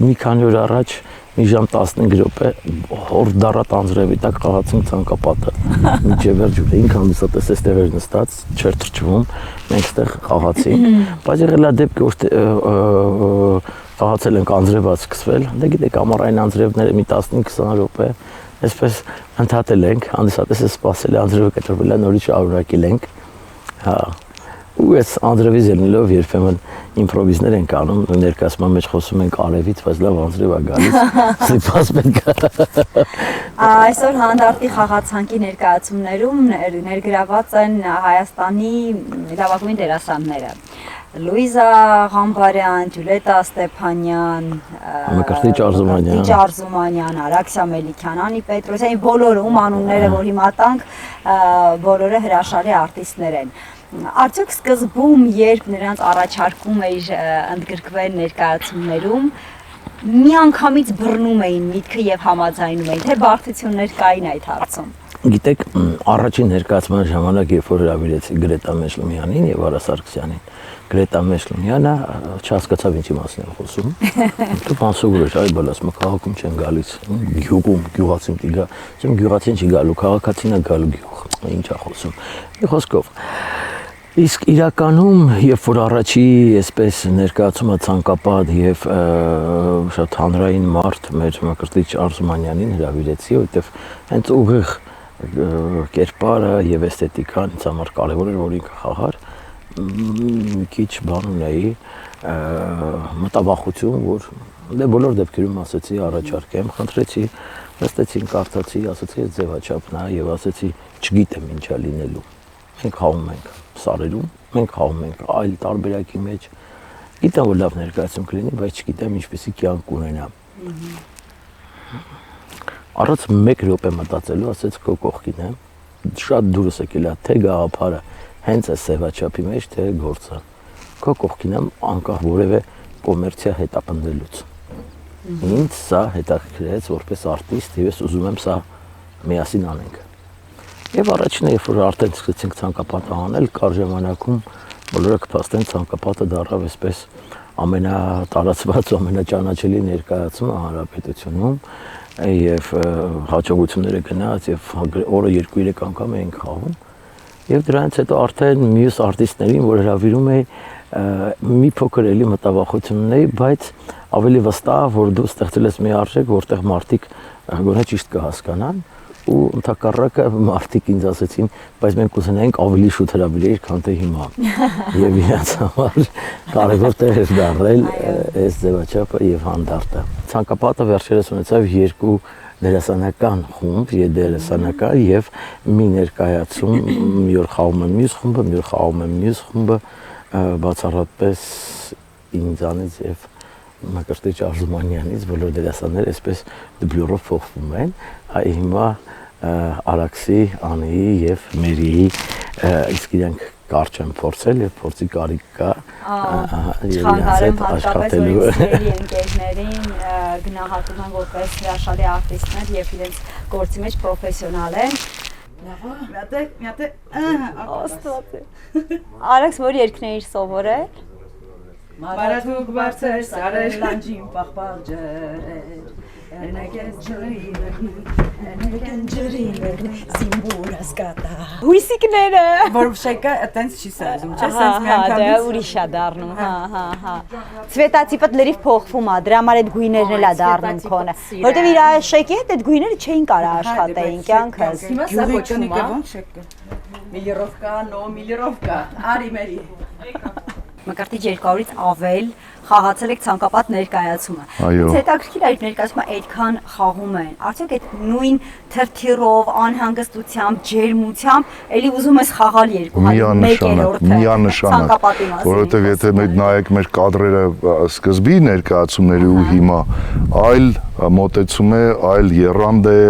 [SPEAKER 3] Մի քանի օր առաջ մի ժամ 15 րոպե հորդառատ անձրևի տակ խաղացինք ցանկապատը։ Մինչև վերջը ինքը հանդիսատես էստեղ էր նստած, չէր թրջվում, մենք այստեղ խաղացինք, բայց եղել է դեպք որ խաղացել ենք անձրևած սկսվել, դե գիտեք ամառային անձրևները մի 15-20 րոպե, այսպես ընդհատել ենք, հանդիսատեսը սպասել է անձրևը կտրվել է, նորից շարունակել ենք։ Հա ու այս անձրևից ելնելով երբեմն իմպրովիզներ ենք անում, ներկայացման մեջ խոսում ենք արևից, բայց լավ անձրև է գալիս, ստիպված պետք է։
[SPEAKER 2] Այսօր հանդարտի խաղացանկի ներկայացումներում ներգրաված են Հայաստանի լավագույն դերասանները։ Լուիզա Ղամբարյան, Ջուլիետա Ստեփանյան,
[SPEAKER 3] Մկրտիչ
[SPEAKER 2] Արզումանյան, Արաքսիա Մելիքյան, Անի Պետրոսյան, բոլորը ում անունները որ հիմա տանք, բոլորը հրաշալի արտիստներ են։ Արդյոք սկզբում, երբ նրանց առաջարկում էիր ընդգրկվել ներկայացումներում, միանգամից բռնում էին միտքը եւ համաձայնում էին, թե բարդություններ կային այդ հարցում։
[SPEAKER 3] Գիտեք, առաջին ներկայացման ժամանակ, երբ որ հրավիրեցի Գրետա Մեշլումյանին եւ Արա Սարգսյանին, Գրետա Մեշլումյանը չհասկացավ ինչի մասին եմ խոսում։ Դու բանսուր ես, այ բալաս, մը քաղաքում չեն գալիս, գյուղում, գյուղացին դիգա, ասեմ գյուղացին չի գալու, քաղաքացին է գալու գյուղ, ինչ է խոսում։ Մի խոսքով Իսկ իրականում, երբ որ առաջի այսպես ներկայացումը ցանկապատ եւ շատ հանրային մարդ մեր Մկրտիչ Արզումանյանին հրավիրեցի, որովհետեւ հենց ուղիղ կերպարը եւ էսթետիկան ինձ համար կարեւոր էր, որ ինքը խաղար, մի քիչ բան ունեի, մտավախություն, որ դե բոլոր դեպքերում ասեցի առաջարկեմ, խնդրեցի, նստեցին, կարդացի, ասեցի այս ձևաչափն է եւ ասեցի չգիտեմ ինչա լինելու։ Մենք խաղում ենք սարերում, մենք խաղում ենք այլ տարբերակի մեջ։ Գիտեմ որ լավ ներկայացում կլինի, բայց չգիտեմ ինչպեսի կյանք ունենամ։ Առանց 1 րոպե մտածելու ասեց քո կողքին եմ, շատ դուրս եկել է թե գաղափարը հենց այս սևաչափի մեջ, թե գործը։ Քո կողքին եմ անկախ որևէ կոմերցիա հետապնդելուց։ Ինձ սա հետաքրքրեց որպես արտիստ եւ ես ուզում եմ սա միասին անենք։ Եվ առաջինը, երբ որ արդեն սկսեցինք ցանկապատը անել, կար ժամանակում բոլորը կփաստեն ցանկապատը դառավ այսպես ամենատարածված ու ամենաճանաչելի ներկայացումը հանրապետությունում եւ հաջողությունները գնաց եւ օրը 2-3 անգամ էինք խաղում եւ դրանից հետո արդեն մյուս արտիստներին, որ հրավիրում էի, մի փոքր էլի մտավախություն ունեի, բայց ավելի վստահ, որ դու ստեղծել ես մի արժեք, որտեղ մարդիկ գոնե ճիշտ կհասկանան ու ընդհակառակը մարդիկ ինձ ասեցին, բայց մենք կուզենայինք ավելի շուտ հրավիրեիր, քան թե հիմա։ Եվ իրենց համար կարևոր տեղ էր դարձել այս ձևաչափը եւ հանդարտը։ Ցանկապատը վերջերս ունեցավ 2 դերասանական խումբ, դերասանական եւ մի ներկայացում, մի օր խաղում են մյուս խումբը, մի օր խաղում են մյուս խումբը, բացառապես ինձանից եւ Մկրտիչ Արզումանյանից բոլոր դերասանները այսպես դուբլյորով փոխվում են, այ հիմա Արաքսի, Անիի եւ Մերիի իսկ իրանք կարճ են փորձել եւ փորձի կարիք կա
[SPEAKER 2] իրենց հետ աշխատելու ընկերներին գնահատում են որպես հրաշալի արտիստներ եւ իրենց գործի մեջ պրոֆեսիոնալ են։ Արաքս որ երկներ սովորել
[SPEAKER 5] Մարաթուկ բարձր սարեր լանջին պաղպաղ ջրեր
[SPEAKER 2] Հույսիկները։
[SPEAKER 5] Որ շեկը այտենց չի սազում, չէ՞,
[SPEAKER 2] Հա,
[SPEAKER 5] սենց մի
[SPEAKER 2] դա
[SPEAKER 5] անգամից։
[SPEAKER 2] ուրիշ է դառնում, հա։ Ցվետացիպը լրիվ փոխվում է, դրա համար այդ գույներն էլ է դառնում քոնը, որտեվ իր շեկի հետ այդ գույները չէին կարող աշխատեին կյանքս։
[SPEAKER 5] Հիմա սա կոչունիկը ոնց շեկը։ Միլիրովկա, նո միլիրովկա, արի մերի։
[SPEAKER 2] Մկրտիչ 200-ից ավել խաղացել եք ցանկապատ ներկայացումը։
[SPEAKER 6] Այո։
[SPEAKER 2] Հետաքրքիր է այդ ներկայացումը այդքան խաղում են։ Արդյոք այդ նույն թրթիրով, անհանգստությամբ, ջերմությամբ էլի ուզում ես խաղալ երկու
[SPEAKER 6] միանշանակ, որովհետև եթե մենք նայեք մեր կադրերը սկզբի ներկայացումների ու հիմա այլ մոտեցում է, այլ եռանդ է,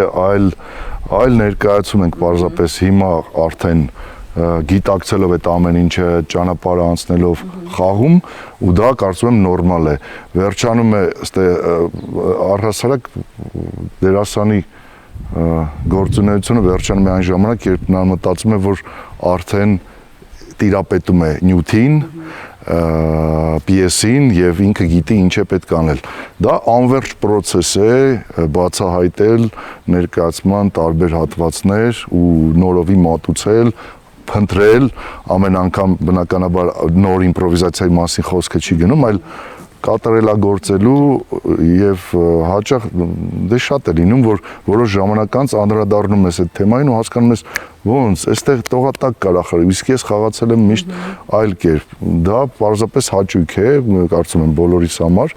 [SPEAKER 6] այլ ներկայացում ենք պարզապես հիմա արդեն գիտակցելով այդ ամեն ինչը ճանապարհը անցնելով խաղում ու դա կարծում եմ նորմալ է վերջանում է առհասարակ դերասանի գործունեությունը վերջանում է այն ժամանակ երբ նա մտածում է որ արդեն տիրապետում է նյութին պիեսին եւ ինքը գիտի ինչ է պետք անել դա անվերջ process է բացահայտել ներկայացման տարբեր հատվածներ ու նորովի մատուցել փնտրել ամեն անգամ բնականաբար նոր իմպրովիզացիայի մասին խոսքը չի գնում, այլ կատարելագործելու եւ հաճախ դե շատ է լինում, որ որոշ ժամանակ անց անդրադառնում ես այդ թեմային ու հասկանում ես ոնց, այստեղ տողատակ կար ախր, իսկ ես խաղացել եմ միշտ այլ կերպ։ Դա պարզապես հաճույք է, կարծում եմ բոլորիս համար։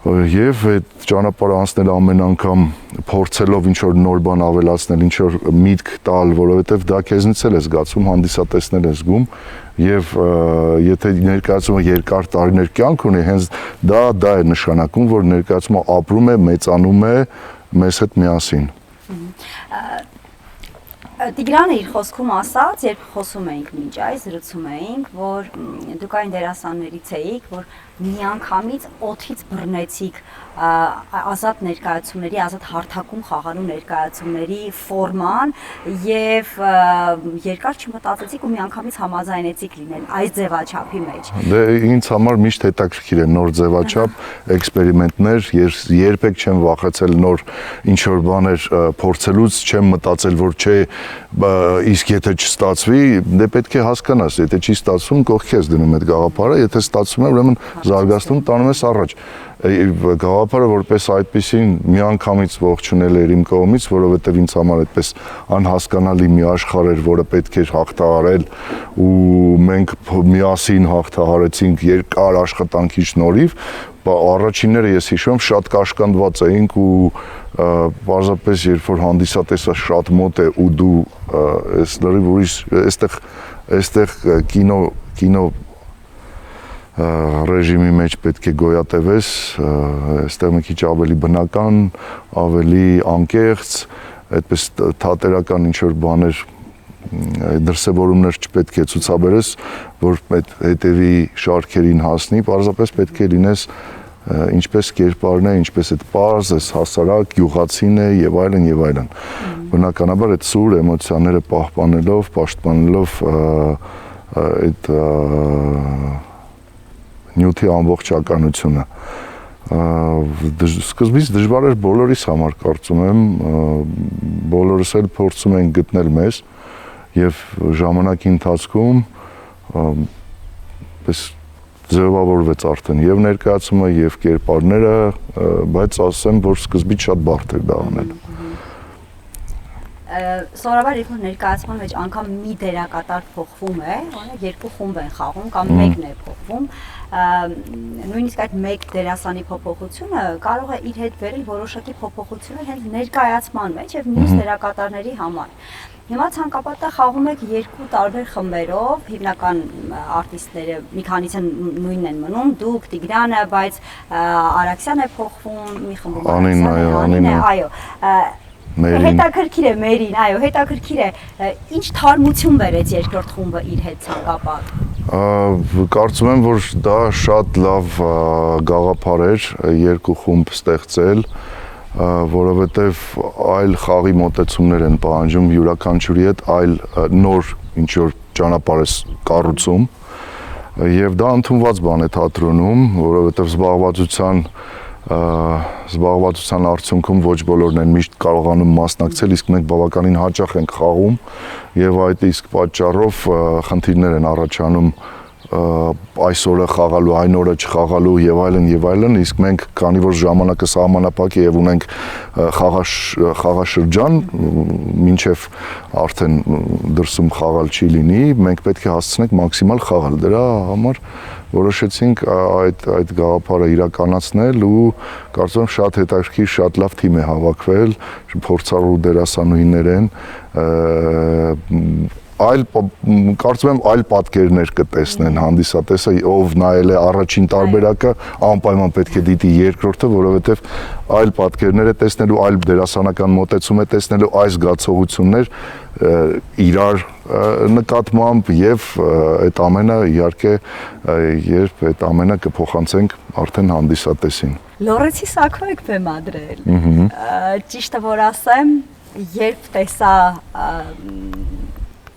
[SPEAKER 6] Եվ այդ ճանապարհը անցնել ամեն անգամ փորձելով ինչ որ նոր բան ավելացնել, ինչ որ միտք տալ, որովհետև դա քեզնից էլ է զգացում, հանդիսատեսներ է զգում եւ եթե ներկայացումը երկար տարիներ կյանք ունի, հենց դա է նշանակում, որ ներկայացումը ապրում է, մեծանում է մեզ հետ միասին։
[SPEAKER 2] Տիգրանը իր խոսքում ասաց, երբ խոսում էինք մինչ այս, զրուցում էինք, որ դուք այն դերասաններից էիք, որ միանգամից օդից բռնեցիք ազատ ներկայացումների, ազատ հարթակում խաղալու ներկայացումների ֆորման եւ երկար չմտածեցիք ու միանգամից համաձայնեցիք լինել այս ձևաչափի մեջ։
[SPEAKER 6] Դե ինձ համար միշտ հետաքրքիր է նոր ձևաչափ, էքսպերիմենտներ, երբեք չեմ վախեցել նոր ինչ որ բաներ փորձելուց, չեմ մտածել, որ չէ, իսկ եթե չստացվի, դե պետք է հասկանաս, եթե չի ստացվում, կողքի ես դնում այդ գաղափարը, եթե ստացվում է, ուրեմն զարգացնում տանում ես առաջ։ Գաղափարը որպես այդպեսին միանգամից ողջունել էր իմ կողմից, որովհետև ինձ համար այդպես անհասկանալի մի աշխարհ էր, որը պետք էր հաղթահարել ու մենք միասին հաղթահարեցինք երկար աշխատանքի շնորհիվ, առաջինները ես հիշում եմ շատ կաշկանդված էինք ու պարզապես երբ որ հանդիսատեսը շատ մոտ է ու դու այս լրիվ ուրիշ այստեղ կինո ռեժիմի մեջ պետք է գոյատևես, այստեղ մի քիչ ավելի բնական, ավելի անկեղծ, այդպես թատերական ինչ-որ բաներ, դրսևորումներ չպետք է ցուցաբերես, որ հետևի շարքերին հասնի, պարզապես պետք է լինես ինչպես կերպարն է, ինչպես այդ պարզ, հասարակ, գյուղացին է եւ այլն եւ այլն։ Բնականաբար այդ սուր էմոցիաները պահպանելով, պաշտպանելով այդ նյութի ամբողջականությունը սկզբից դժվար էր բոլորիս համար կարծում եմ բոլորս էլ փորձում ենք գտնել մեզ եւ ժամանակի ընթացքում պես ձևավորվեց արդեն եւ ներկայացումը եւ կերպարները բայց ասեմ որ սկզբից շատ բարդ էր դա անել
[SPEAKER 2] Սովորաբար երբ ներկայացման մեջ անգամ մի դերակատար փոխվում է, օրինակ երկու խումբ են խաղում կամ մեկն է փոխվում, նույնիսկ այդ մեկ դերասանի փոփոխությունը կարող է իր հետ բերել որոշակի փոփոխություններ հենց ներկայացման մեջ եւ մյուս դերակատարների համար։ Հիմա ցանկապատը խաղում եք երկու տարբեր խմբերով, հիմնական արտիստները մի քանիսը նույնն են մնում, դուք Տիգրանը, բայց Արաքսյան է փոխվում, մի խմբում Անին է, այո։ Հետաքրքիր է Մերին, այո, հետաքրքիր է, ինչ թարմություն բերեց երկրորդ խումբը իր հետ ցանկապատ։
[SPEAKER 6] Կարծում եմ, որ դա շատ լավ գաղափար էր երկու խումբ ստեղծել, որովհետև այլ խաղի մոտեցումներ են պահանջում յուրաքանչյուրի հետ այլ նոր ինչ որ ճանապարհ է կառուցում եւ դա ընդունված բան է թատրոնում, որովհետև զբաղվածության զբաղվածության արդյունքում ոչ բոլորն են միշտ կարողանում մասնակցել, իսկ մենք բավականին հաճախ ենք խաղում եւ այդ իսկ պատճառով խնդիրներ են առաջանում այս օրը խաղալու, այն օրը չխաղալու եւ այլն, իսկ մենք քանի որ ժամանակը սահմանափակ է եւ ունենք խաղաշրջան, մինչեւ արդեն դրսում խաղալ չի լինի, մենք պետք է հասցնենք մաքսիմալ խաղալ։ Դրա համար որոշեցինք այդ գաղափարը իրականացնել ու կարծում եմ շատ հետաքրքիր, շատ լավ թիմ է հավաքվել, փորձառու դերասանուհիներ են, կարծում եմ այլ պատկերներ կտեսնեն հանդիսատեսը, ով նայել է առաջին տարբերակը, անպայման պետք է դիտի երկրորդը, որովհետև այլ պատկերներ է տեսնելու, այլ դերասանական մոտեցում է տեսնելու, այս զգացողություններ իրար նկատմամբ եւ այդ ամենը իհարկե երբ այդ ամենը կփոխանցենք արդեն հանդիսատեսին։
[SPEAKER 2] Լորեցի սակո եք բեմադրել։ Ճիշտը որ ասեմ, երբ տեսա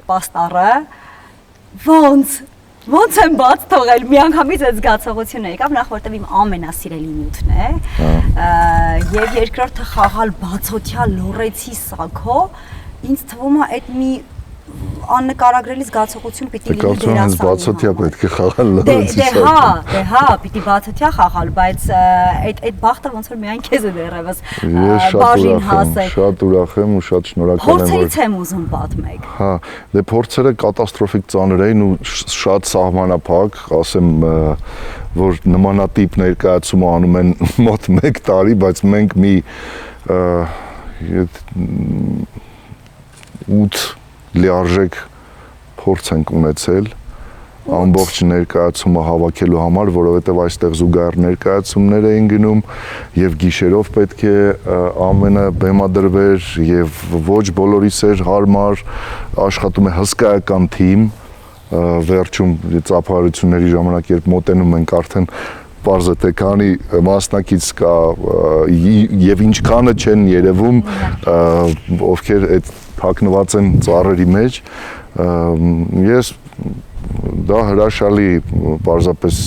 [SPEAKER 2] պաստառը, ոնց եմ բաց թողել, միանգամից այդ զգացողությունը եկավ, նախ որտեվ իմ ամենասիրելի նյութն է, եւ երկրորդը խաղալ բացօթյա լորեցի սակո, ինձ թվում է այդ մի աննկարագրելի զգացողություն պիտի լինի դերասանի։
[SPEAKER 6] Կարծում եմ բացօթյա պետք է խաղալ լորեցի սակո։
[SPEAKER 2] Դե պիտի բացօթյա խաղալ, բայց այդ բախտը ոնց որ միայն քեզ է դեռևս բաժին հասել։
[SPEAKER 6] Շատ ուրախ եմ ու շատ շնորհակալ եմ, որ
[SPEAKER 2] Փորձերից եմ ուզում պատմեք։
[SPEAKER 6] Հա, դե փորձերը կատաստրոֆիկ ծանր էին ու շատ սահմանափակ, ասեմ, որ նմանատիպ ներկայացումը անում են մոտ 1 տարի, բայց մենք մի 8 լիարժեք փորձ ենք ունեցել ամբողջ ներկայացումը հավաքելու համար, որովհետև այստեղ զուգահեռ ներկայացումներ էին գնում եւ գիշերով պետք է ամենը բեմադրվեր եւ ոչ բոլորիս էր հարմար, աշխատում է հսկայական թիմ, վերջում ծափահարությունների ժամանակ երբ մոտենում ենք արդեն պարզ է թե քանի մասնակից կա եւ ինչքանը չեն երևում, ովքեր այդ թաքնված են ծառերի մեջ, ես դա հրաշալի պարզապես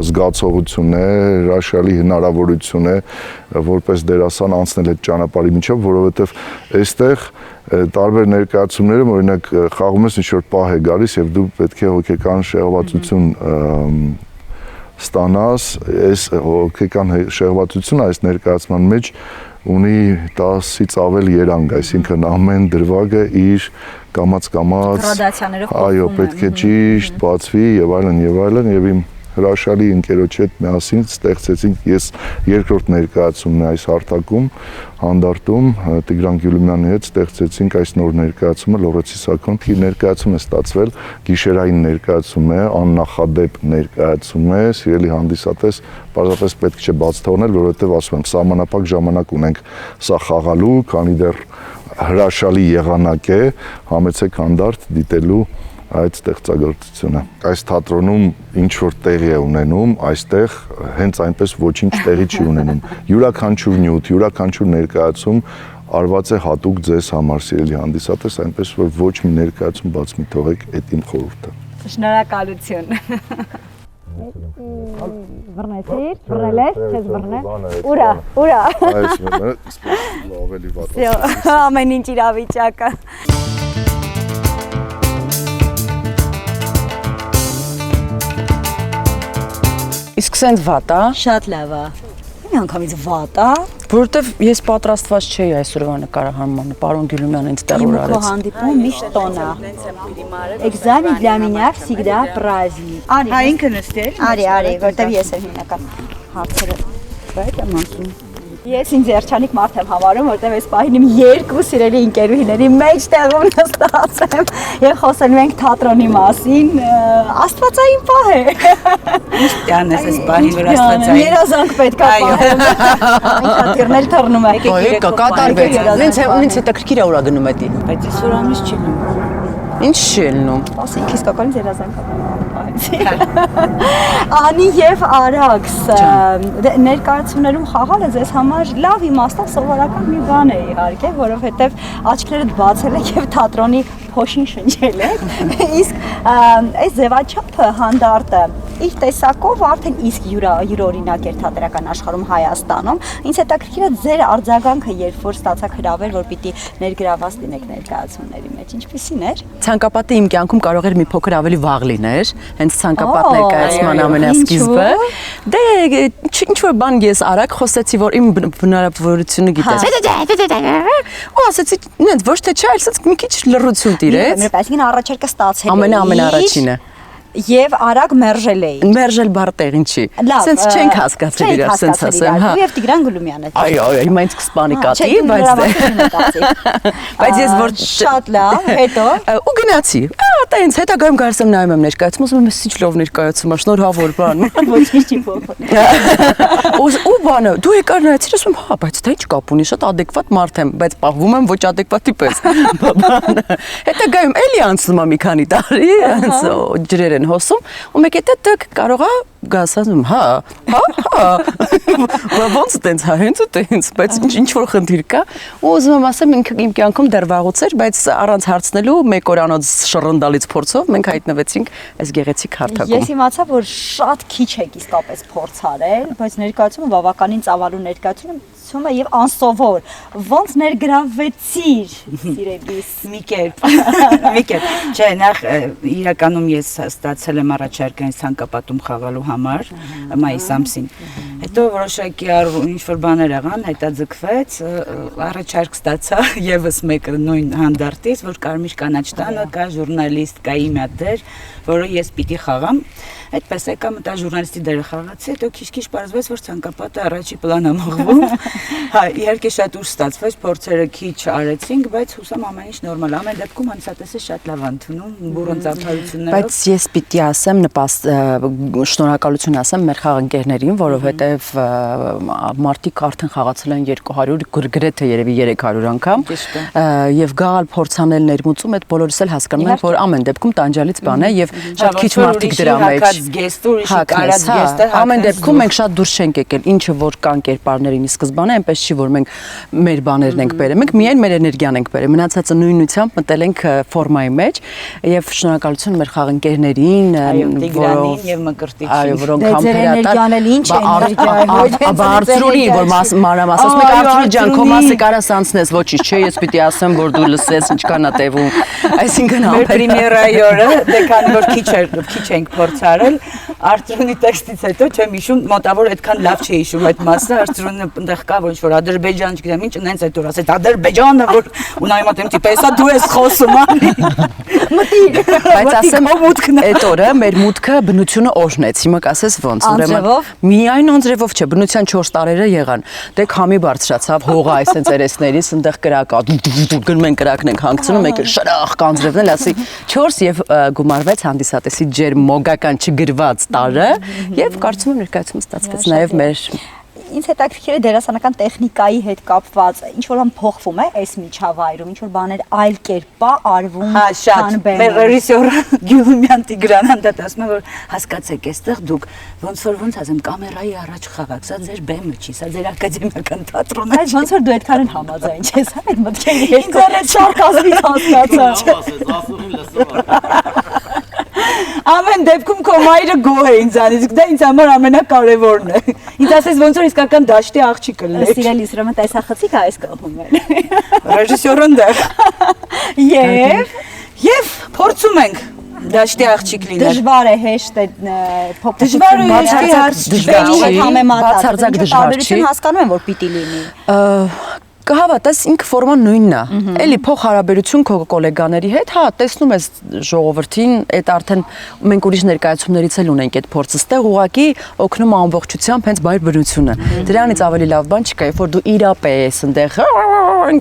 [SPEAKER 6] զգացողություն է, հրաշալի հնարավորություն է որպես դերասան անցնել այդ ճանապարհի միջով, որովհետև այստեղ տարբեր ներկայացումներում օրինակ խաղում ես ինչ-որ պահ է գալիս եւ դու պետք է հոգեկան շեղվածություն ստանաս, այս հոգեկան շեղվածությունը այս ներկայացման մեջ ունի 10-ից ավել երանգ, այսինքն ամեն դրվագը իր կամաց-կամաց, այո, պետք է ճիշտ բացվի եւ այլն եւ իմ հրաշալի ընկերոջ հետ միասին ստեղծեցինք, ես երկրորդ ներկայացումն է այս հարթակում, հանդարտում Տիգրան Գյուլումյանի հետ ստեղծեցինք այս նոր ներկայացումը Լորեցի սակոն, ներկայացում է ստացվել, գիշերային ներկայացում է, աննախադեպ ներկայացում է, սիրելի հանդիսատես, պարզապես պետք չէ բաց թողնել, որովհետև ասում եմ, սահմանափակ ժամանակ ունենք սա խաղալու, քանի դեռ հրաշալի եղանակ է, համեցեք հանդարտ դիտելու այդ ստեղծագործությունը։ Այս թատրոնում ինչ որ տեղի է ունենում, այստեղ հենց այնպես ոչինչ տեղի չի ունենում։ Յուրաքանչյուր նյութ, յուրաքանչյուր ներկայացում արված է հատուկ ձեզ համար, սիրելի հանդիսատես, այնպես որ ոչ մի ներկայացում բաց մի թողեք, այդ իմ խորհուրդը։
[SPEAKER 2] Շնորհակալություն։ Բռնեցիր, բռնել ես, քեզ բռնել։ Ուրա։
[SPEAKER 6] Այս մենը ավելի վատ է։
[SPEAKER 2] Ամեն ինչ իրավիճակը։
[SPEAKER 5] Իսկ սենց վատ է։
[SPEAKER 2] Շատ լավ է։ Միանգամից վատ է։
[SPEAKER 5] Որովհետև ես պատրաստված չէի այսօրվա նկարահանմանը, պարոն Գյուլումյանը ինձ տերոր
[SPEAKER 2] Քո
[SPEAKER 5] արեց։
[SPEAKER 2] հանդիպումը միշտ տոն է։ Экзамен для меня всегда праздник։
[SPEAKER 7] Հա ինքը նստել։
[SPEAKER 2] Արի, որտեվ ես եմ հիմնական հարցերը այդ եմ ասում։ Ես ինձ երջանիկ մարդ եմ համարում, որտեվ այս պահին իմ երկու սիրելի ընկերուհիների մեջտեղում նստած եմ եւ խոսելու ենք թատրոնի մասին։ Աստվածային պահ է։
[SPEAKER 7] Ինչ անես այս բանի վրա աստվածային։
[SPEAKER 2] Երազանք պետք է պահել։ Ինքնաթիռնել թռնում է։
[SPEAKER 5] Եկեք կատարվեց։ Ինձ հետաքրքիր է ուրա գնում էդի։
[SPEAKER 7] Բայց ես որանից չի լինում։
[SPEAKER 5] Ինչ չի ելնում։
[SPEAKER 2] Ասի ինքս կակալից երազանք Անի եւ Արաքս ներկայացումներում խաղալը ձեզ համար լավ իմաստով սովորական մի բան է իհարկե, որովհետեւ աչքներդ բացել եք եւ թատրոնի փոշին շնչել եք, իսկ այս ձևաչափը հանդարտը իր տեսակով արդեն իսկ յուրօրինակ էր թատերական աշխարհում Հայաստանում։ Ինձ հետաքրքիր է ձեր արձագանքը, երբ որ ստացաք հրավեր, որ պիտի ներգրաված լինեք ներկայացումների մեջ, ինչպիսին էր։
[SPEAKER 5] Ցանկապատը իմ կյանքում կարող էր մի փոքր ավելի վաղ լիներ, հենց ցանկապատ ներկայացման ամենասկիզբը։ Դե ինչ որ բան ես արագ խոսեցի, որ իմ բնավորությունը գիտես։ Ու ասեցի, նենց ոչ թե չէ, այլ մի քիչ լռություն տիրեց։
[SPEAKER 2] Այսինքն առաջարկը ստացել էի։
[SPEAKER 5] Ամենաառաջինը։
[SPEAKER 2] Եվ արագ մերժել էի։
[SPEAKER 5] Մերժել բառ տեղին չի։ Սենց չենք հասկացել իրար, սենց ասեմ, հա։
[SPEAKER 2] Դու եւ Տիգրան Գուլումյանը։
[SPEAKER 5] Այո, հիմա ինձ կսպանի կատի, բայց ես որ
[SPEAKER 2] շատ լավ, հետո
[SPEAKER 5] ու գնացի։ Տենց հետագայում գարս եմ նայում եմ ներկայացում, ասում եմ, ինչ լավ ներկայացում է, շնորհավոր բան։
[SPEAKER 2] ոչինչ չի փոխվել։
[SPEAKER 5] Ու բանը, դու եկար նայեցիր, ասում եմ, հա, բայց դա ինչ կապ ունի, շատ ադեկվատ մարդ եմ, բայց պահվում եմ ոչ ադեկվատի պես։ Հետագայում էլի անցնում է մի քանի տարի, հենց ջրեր են հոսում, ու մեկ է դե կարողա գաս ասում, հա, ոնց տենց, հա, հենց ու տենց, բայց ինչ որ խնդիր կա, ու ուզում եմ ասեմ, իմ կյանքում դեռ վաղուց էր, բայց առանց հարցնելու մեկ օրանոց շռնդալից փորձով մենք հայտնվեցինք այս գեղեցիկ հարթակում։
[SPEAKER 2] Ես իմացա, որ շատ քիչ եք իսկապես փորձ արել, բայց ներկայացումը բավականին ծավալու ներկայացում է եւ անսովոր։ Ոնց ներգրավվեցիր, սիրելիս։
[SPEAKER 7] Մի կերպ։ Չէ, նախ իրականում ես ստացել եմ առաջարկ այս ցանկապատում խաղալու համար մայիս ամսին։ Հետո որոշակի ինչ որ բաներ եղան, հետաձգվեց, առաջարկ ստացա եւս մեկը նույն հանդարտից, որ Կարմիր կանաչ տանը կա ժուրնալիստ, կա իմ դեր, որը ես պիտի խաղամ։ Այդպես եկա մտա ժուրնալիստի դերը խաղացի, հետո քիչ-քիչ պարզվեց, որ ցանկապատը առաջի պլան է մղվում։ Հա, իհարկե շատ ուշ ստացվեց, փորձերը քիչ արեցինք, բայց հուսամ ամեն ինչ նորմալ է։ Ամեն դեպքում հանդիսատեսը շատ լավ ընդունում, բուրըն ծափարություններով։
[SPEAKER 5] Բայց ես պիտի ասեմ, շնորհակալություն ասեմ մեր խաղընկերներին, որովհետև մարդիկ արդեն խաղացել են 200, գրեթե երևի 300 անգամ։ Եվ գալ փորձանել ներմուծում, այդ բոլորս էլ հասկանում են, որ ամեն դեպքում տանջալից բան է եւ շատ քիչ մարդիկ դրա մեջ։ Ամեն դեպքում մենք շատ դուրս չենք եկել, ինչը որ կան կերպարներին ի սկզբանե, այնպես չի որ մենք մեր բաներն ենք բերել, մենք միայն մեր էներգիան ենք բերել, մնացածը նույնությամբ մտել ենք ֆորմայի մեջ եւ շնորհակալություն մեր խաղընկերներին,
[SPEAKER 7] Տիգրանին եւ Մկրտիչին։
[SPEAKER 5] Այո, որոնք համբերատար
[SPEAKER 2] էներգիան
[SPEAKER 5] որ մանրամաս ասում եք Արթուրի ջան, քո մասը կարաս անցնես, ոչինչ չէ, ես պիտի ասեմ, որ դու լսես ինչքան է տևում։ Այսինքն
[SPEAKER 7] մեր պրեմիերայի օրը, դե քանի որ քիչ ենք փորձարել, Արթուրի տեքստից հետո չեմ հիշում, մոտավոր այդքան լավ չի հիշում այդ մասը, Արթուրը այնտեղ կա ոչ որ Ադրբեջան, չգիտեմ ինչ, նենց այդ որ ասեց Ադրբեջանը, որ ու նայում եմ տիպ, հեսա դու ես խոսում անի։ Մտի։
[SPEAKER 5] Բայց ասեմ, այդ օրը մեր մուտքը բնությունը օրհնեց։ Հիմա կասես ոնց, ուրեմն միայն անձրևով չէ, բնության 4 տարերը եղան։ Դե քամի բարձրացավ, հողը այսենց երեսներից, այնտեղ կրակ կա, գնում են կրակն ենք հանգցնում, մեկը շրախ կանձրևն էլ ասի 4 եւ գումարվեց հանդիսատեսի ջերմոգական չգրված տարը եւ կարծում եմ ներկայացումը ստացվեց նաեւ մեր
[SPEAKER 2] Ինձ հետաքրքիր է դերասանական տեխնիկայի հետ կապված, ինչ որ բան փոխվում է այս միջավայրում, ինչ որ բաներ այլ կերպ է արվում,
[SPEAKER 7] հա, շատ։ Մեր ռեժիսորը Գյուլումյան Տիգրանն դա ասում է, որ հասկացեք, այստեղ դուք ոնց ասեմ, կամերայի առաջ խաղաք, սա ձեր բեմը չի, սա ձեր ակադեմիական թատրոնն է։
[SPEAKER 2] Ոնց որ դու այդքան են համաձայն չես, այդ մտքերի հետ։ Ինձ էլ շարքազրից հասկացա։
[SPEAKER 3] ասես, ասում լսում։
[SPEAKER 7] Ամեն դեպքում քո մայրը գոհ է ինձանից, դա ինձ համար ամենակարևորն է։ Ինձ ասես ոնց որ իսկական դաշտի աղջիկը լիներ։
[SPEAKER 2] Սիրելիս, ուրեմն տեսախցիկ է այս կողմում էլ։
[SPEAKER 7] Ռեժիսորն դեռ։
[SPEAKER 2] Եվ
[SPEAKER 7] փորձում ենք դաշտի աղջիկ լինել։
[SPEAKER 2] դժվար է, հեշտ է փոփոխություն։
[SPEAKER 7] Դժվար է, հեշտ է, հարց
[SPEAKER 5] չի, բացարձակ դժվար չի։
[SPEAKER 2] Հասկանում եմ, որ պիտի լինի։
[SPEAKER 5] Կհավատաս ինքը ֆորման նույնն է։ Էլի փոխհարաբերություն քո գոլեգաների հետ, հա, տեսնում ես ժողովրդին, այդ արդեն մենք ուրիշ ներկայացումներից էլ ունենք այդ փորձը, ստեղ ուղակի օգնում ամբողջությամբ հենց բայր բնությունը։ Դրանից ավելի լավ բան չկա, երբ որ դու իրապես այնտեղ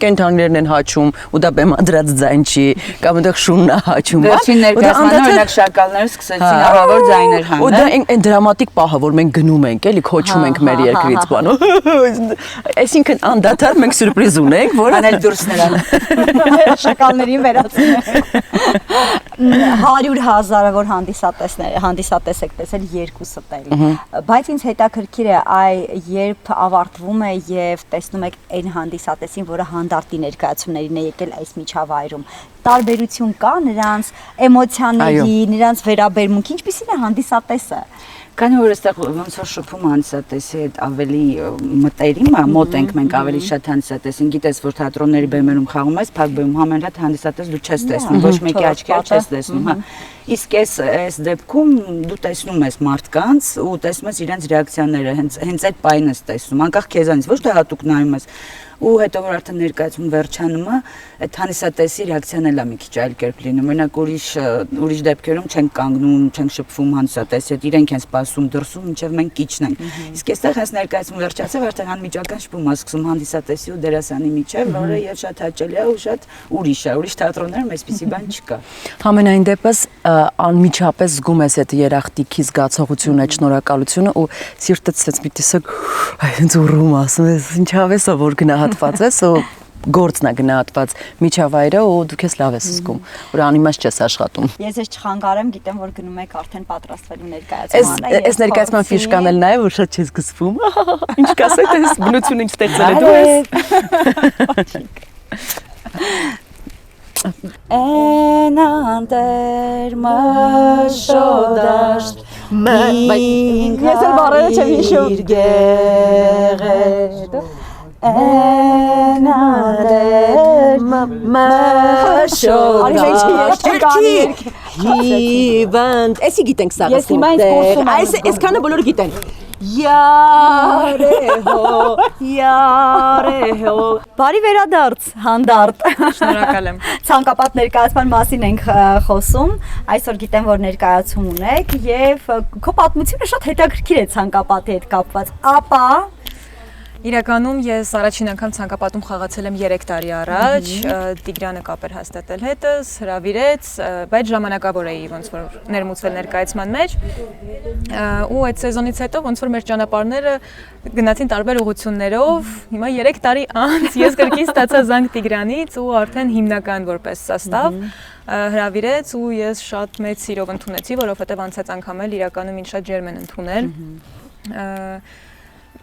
[SPEAKER 5] կենթանիներն են հաչում, ու դա բեմադրած ձայն չի, կամ այնտեղ շունն է հաչում։
[SPEAKER 7] Վերջին ներկայացմանը օրինակ շակալները սկսեցին ահավոր ձայներ հանել։
[SPEAKER 5] Ու դա այն դրամատիկ պահը, որ մենք գնում ենք, էլի քոչում ենք մեր երկրից բան։ Այսինքն անդադար մենք սուրպրիզ ունենք, որ
[SPEAKER 7] անել դուրս նրան
[SPEAKER 2] շակալներին վերացնել։ 100,000-ավոր հանդիսատես եք տեսել, 2 ստել։ Բայց ինձ հետաքրքիր է երբ ավարտվում է եւ տեսնում եք այն հանդիսատեսին, որը հանդարտի ներկայացումներին է եկել այս միջավայրում, տարբերություն կա նրանց էմոցիաների, նրանց վերաբերմունքի, ինչպիսին է հանդիսատեսը։
[SPEAKER 7] Քանի որ այստեղ ոնց որ շփում հանդիսատեսի հետ ավելի մտերիմ է, մոտ ենք մենք ավելի շատ հանդիսատեսին, գիտես որ թատրոնների բեմերում խաղում ես, փակ բեմում համենրատ հանդիսատես դու չես տեսնում, ոչ մեկի աչքի չես տեսնում, հա։ Իսկ այս դեպքում դու տեսնում ես մարդկանց ու տեսնում ես իրենց ռեակցիաները, հենց այդ պայմանը ես տեսնում, անկախ քեզանից, ոչ թե հատուկ նայում ես ու հետո որ արդեն ներկայացում վերջանում է, այդ հանդիսատեսի ռեակցիան էլ է մի քիչ այլ կերպ լինում։ Օրինակ ուրիշ դեպքերում չենք կանգնում, չենք շփվում հանդիսատեսի հետ, իրենք են սպասում դրսում, մինչև մենք իջնենք։ Իսկ այստեղ հենց ներկայացում վերջացավ, արդեն անմիջական շփում է սկսում հանդիսատեսի ու դերասանի միջև, որը եւ շատ հաճելի է ու շատ ուրիշ է։ Ուրիշ թատրոններում այսպիսի բան չկա։
[SPEAKER 5] Համենայն դեպս անմիջապես զգում ես այդ երախտիկի զգացողությունը, այդ շնորհակալությունը ու սիրտդ ցած մի տեսակ այնց ուռում ասում ես, ինչավ է սա որ գնահատված ես ու գործն է գնահատված միջավայրը ու դու քեզ լավ ես զգում, որ անիմաստ չես աշխատում։
[SPEAKER 2] Ես ես չխանգարեմ, գիտեմ որ գնում եք արդեն պատրաստվելու ներկայացմանը։
[SPEAKER 5] Այս ներկայացման ֆիշկան էլ նա է, որ շատ չես գսվում։ Ինչ կասեք, այս բնությունը ինչ ստեղծել է դու ես։
[SPEAKER 2] Enanter մաշոդաշտ Ես էլ բարերը չեմ հիշում Enanter մաշոդաշտ
[SPEAKER 5] Հիվանդ Էսի գիտենք սա
[SPEAKER 2] Ես հիմա ինձ կուրսում եմ
[SPEAKER 5] Այսքանը բոլորը գիտեն Յարեհո
[SPEAKER 2] Բարի վերադարձ, հանդարտ
[SPEAKER 8] Շնորհակալ եմ
[SPEAKER 2] Ցանկապատ ներկայացման մասին ենք խոսում Այսօր գիտեմ, որ ներկայացում ունեք Եվ քո պատմությունը շատ հետաքրքիր է ցանկապատի հետ կապված Ապա
[SPEAKER 8] Իրականում ես առաջին անգամ ցանկապատում խաղացել եմ 3 տարի առաջ Տիգրանը կապեր հաստատել հետս, հրավիրեց, բայց ժամանակավոր էի ոնց որ ներմուծվել ներկայացման մեջ ու այդ սեզոնից հետո ոնց որ մեր ճանապարհները գնացին տարբեր ուղղություններով հիմա 3 տարի անց ես կրկին ստացա զանգ Տիգրանից ու արդեն հիմնական որպես սաստավ հրավիրեց ու ես շատ մեծ սիրով ընդունեցի, որովհետև անցած անգամ էլ իրականում ինձ շատ ջերմ են ընդունել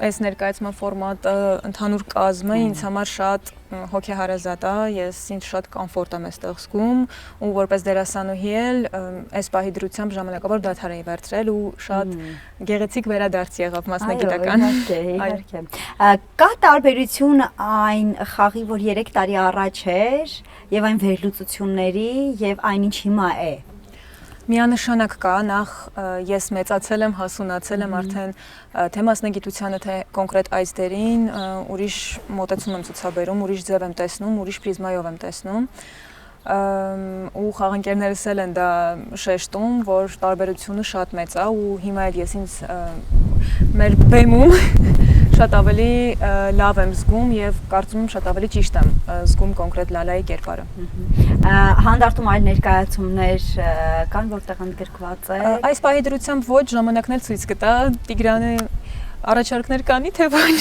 [SPEAKER 8] Այս ներկայացման ֆորմատը ընդհանուր կազմը ինձ համար շատ հոգեհարազատ է, ես ինձ շատ կոմֆորտ եմ այստեղ զգում ու որպես դերասանուհի էլ այս պահի դրությամբ ժամանակավոր դադար էի վերցրել ու շատ գեղեցիկ վերադարձ եղավ մասնագիտական։
[SPEAKER 2] Իհարկե։ Կա տարբերություն այն խաղի, որ 3 տարի առաջ էր եւ այն վերլուծությունների եւ այն ինչ հիմա է։
[SPEAKER 8] Միանշանակ կա, նախ ես մեծացել եմ, հասունացել եմ արդեն թե մասնագիտությանը, թե կոնկրետ այս դերին, ուրիշ մոտեցում եմ ցուցաբերում, ուրիշ ձև եմ տեսնում, ուրիշ պրիզմայով եմ տեսնում ու խաղընկերներս էլ են դա շեշտում, որ տարբերությունը շատ մեծ է ու հիմա էլ ես ինձ մեր բեմում շատ ավելի լավ եմ զգում եւ կարծում եմ շատ ավելի ճիշտ եմ զգում կոնկրետ Լալայի կերպարը։
[SPEAKER 2] Հանդարտում այլ ներկայացումներ կան, որտեղ ընդգրկված է։
[SPEAKER 8] Այս պահի դրությամբ ոչ ժամանակն էլ ցույց կտա Տիգրանը առաջարկներ կանի թե ոչ։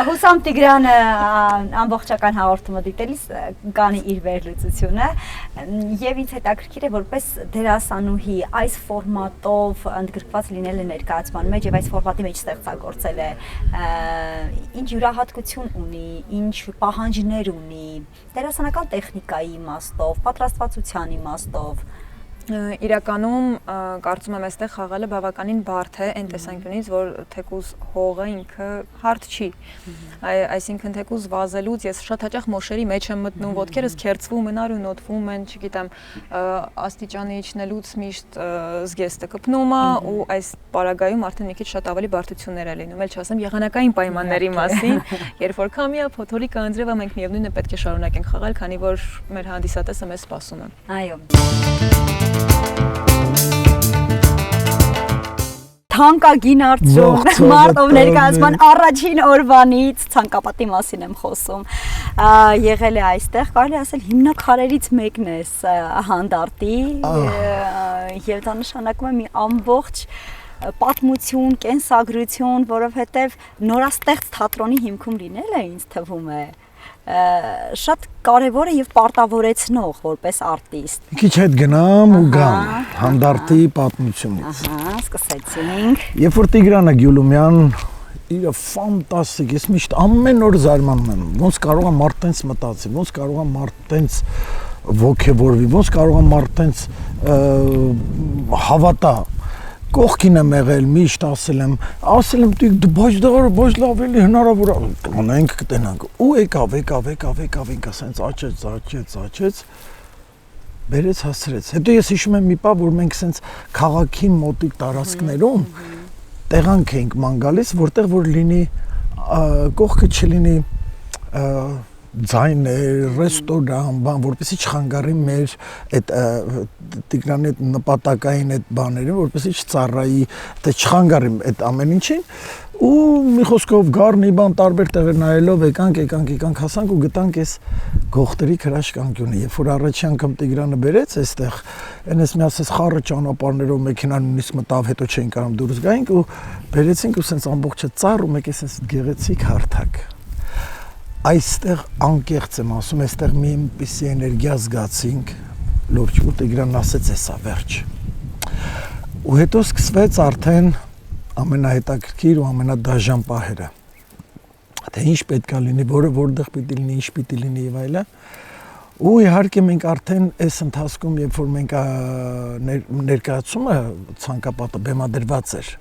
[SPEAKER 2] Հուսամ Տիգրանը ամբողջական հաղորդումը դիտելիս կանի իր վերլուծությունը եւ ինձ հետաքրքիր է որպես դերասանուհի այս ֆորմատով ընդգրկված լինելը ներկայացման մեջ եւ այս ֆորմատի մեջ ստեղծագործել է ինչ յուրահատկություն ունի, ինչ պահանջներ ունի դերասանական տեխնիկայի իմաստով, պատրաստվածության իմաստով
[SPEAKER 8] Իրականում կարծում եմ այստեղ խաղալը բավականին բարդ է այն տեսանկյունից, որ թեկուզ հողը ինքը հարթ չի։ Այսինքն թեկուզ վազելուց ես շատ հաճախ մոշերի մեջ եմ մտնում, ոտքերս քերծվում են, արյունոտվում են, չգիտեմ, աստիճանը իջնելուց միշտ զգեստը կպնում է ու այս պարագայում արդեն մի քիչ շատ ավելի բարդություններ է լինում, էլ չասեմ եղանակային պայմանների մասին, երբ որ քամիա, փոթորիկը անձրևը մենք միևնույնն է պետք է շարունակենք խաղալ, քանի որ մեր հանդիսատեսը մեզ սպասում է։
[SPEAKER 2] Այո։ Թանկագին արդյոք մարտով ներկայացման առաջին օրվանից ցանկապատի մասին եմ խոսում եղել է այստեղ կարելի ասել հիմնաքարերից մեկն է հանդարտի եւ դա նշանակում է մի ամբողջ պատմություն, կենսագրություն, որովհետեւ նորաստեղծ թատրոնի հիմքում լինելը ինձ թվում է շատ կարևոր է եւ պարտավորեցնող որպես արտիստ։
[SPEAKER 9] Մի քիչ հետ գնամ ու գամ հանդարտի պատմությունից։
[SPEAKER 2] Ահա, սկսեցինք։
[SPEAKER 9] Երբ որ Տիգրանը Գյուլումյան իր ֆանտաստիկ, ես միշտ ամեն օր զարմանում եմ, ոնց կարող է մարդ տենց մտածի, ոնց կարող է մարդ տենց ոգևորվի, ոնց կարող է մարդ տենց հավատա, կողքին եմ եղել, միշտ ասել եմ բայց ոչ լավ էլի հնարավոր է, անենք կտենանք, ու եկավ, ինքը սենց աչեց, բերեց հասրեց, հետո ես հիշում եմ մի պահ, որ մենք սենց քաղաքի մոտիկ տարածքներում տեղանք էինք ման գալիս, որտեղ որ լինի, կողքը չլինի ձայներ, ռեստորան, բան, որպեսզի չխանգարի մեր այդ Տիգրանի այդ նպատակային այդ բաները, որպեսզի չծառայի, թե չխանգարի այդ ամեն ինչին, ու մի խոսքով գառնի բան տարբեր տեղեր նայելով եկանք հասանք ու գտանք այս գողտրի քրաշկանկյունը, երբ որ առաջի անգամ Տիգրանը բերեց այստեղ, այնպես մի ասես խառը ճանապարհներով մեքենան նույնիսկ մտավ, հետո չէին կարող դուրս գայինք ու բերեցինք ու սենց ամբողջը ծառ ու մեկ էս գեղեցիկ հարթակ։ Այստեղ անկեղծ եմ ասում, այստեղ մի այնպիսի էներգիա զգացինք, լուրջ, ու Տիգրանն ասեց էսա վերջ։ Ու հետո սկսվեց արդեն ամենահետաքրքիր ու ամենադաժան պահերը։ Թե ինչ պետք է լինի, որտեղ պիտի լինի, ինչ պիտի լինի եւ այլն։ Ու իհարկե մենք արդեն այս ընթացքում, երբ որ մենք ներկայացումը ցանկապատը բեմադրված էր,